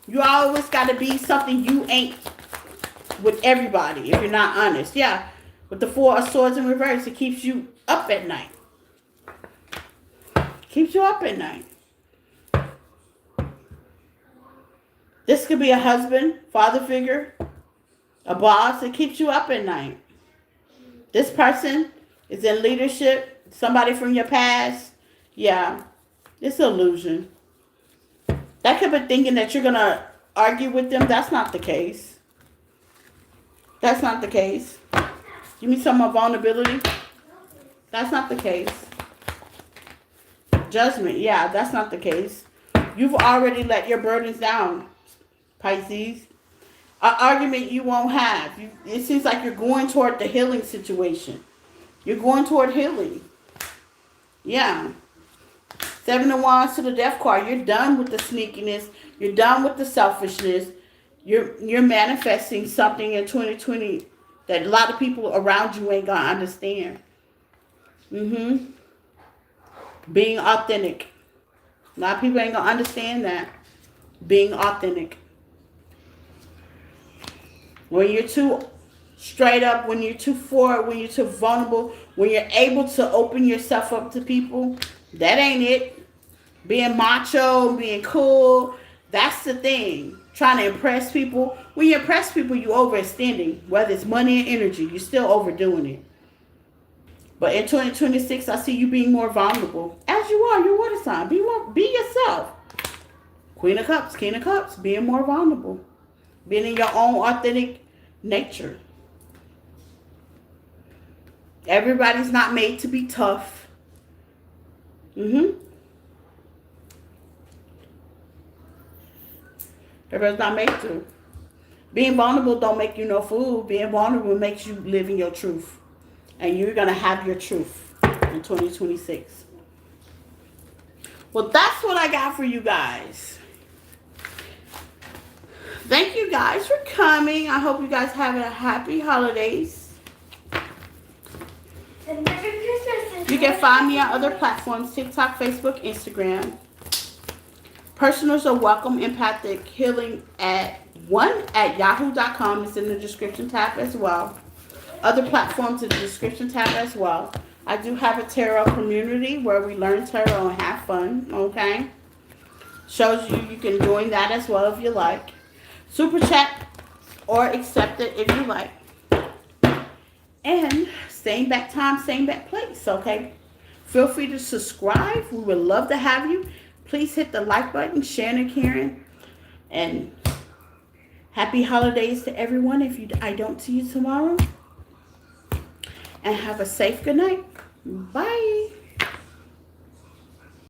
You always got to be something you ain't with everybody if you're not honest. Yeah. With the Four of Swords in reverse, it keeps you up at night. Keeps you up at night. This could be a husband, father figure, a boss. It keeps you up at night. This person is in leadership. Somebody from your past. Yeah. It's an illusion. That could be thinking that you're going to argue with them. That's not the case. That's not the case. Give me some more vulnerability. That's not the case. Judgment. Yeah, that's not the case. You've already let your burdens down, Pisces. An argument you won't have. It seems like you're going toward the healing situation. You're going toward healing. Yeah. Seven of Wands to the Death card. You're done with the sneakiness. You're done with the selfishness. You're manifesting something in 2020 that a lot of people around you ain't gonna understand. Being authentic. A lot of people ain't gonna understand that. Being authentic. When you're too straight up, when you're too forward, when you're too vulnerable, when you're able to open yourself up to people, that ain't it. Being macho, being cool, that's the thing. Trying to impress people. When you impress people, you overextending. Whether it's money and energy, you're still overdoing it. But in 2026, I see you being more vulnerable. As you are, your water sign. Be yourself. Queen of Cups, King of Cups, being more vulnerable. Being in your own authentic nature. Everybody's not made to be tough. Everybody's not made to. Being vulnerable don't make you no fool. Being vulnerable makes you live in your truth. And you're going to have your truth in 2026. Well, that's what I got for you guys. Thank you guys for coming. I hope you guys have a happy holidays. And Merry Christmas. You can find me on other platforms, TikTok, Facebook, Instagram. Personals are welcome. Empathic Healing at yahoo.com. It's in the description tab as well. Other platforms in the description tab as well. I do have a tarot community where we learn tarot and have fun. Okay. Shows you can join that as well if you like. Super chat or accept it if you like. And same back time, same back place. Okay. Feel free to subscribe. We would love to have you. Please hit the like button, Shannon Karen, and happy holidays to everyone if I don't see you tomorrow. And have a safe good night. Bye.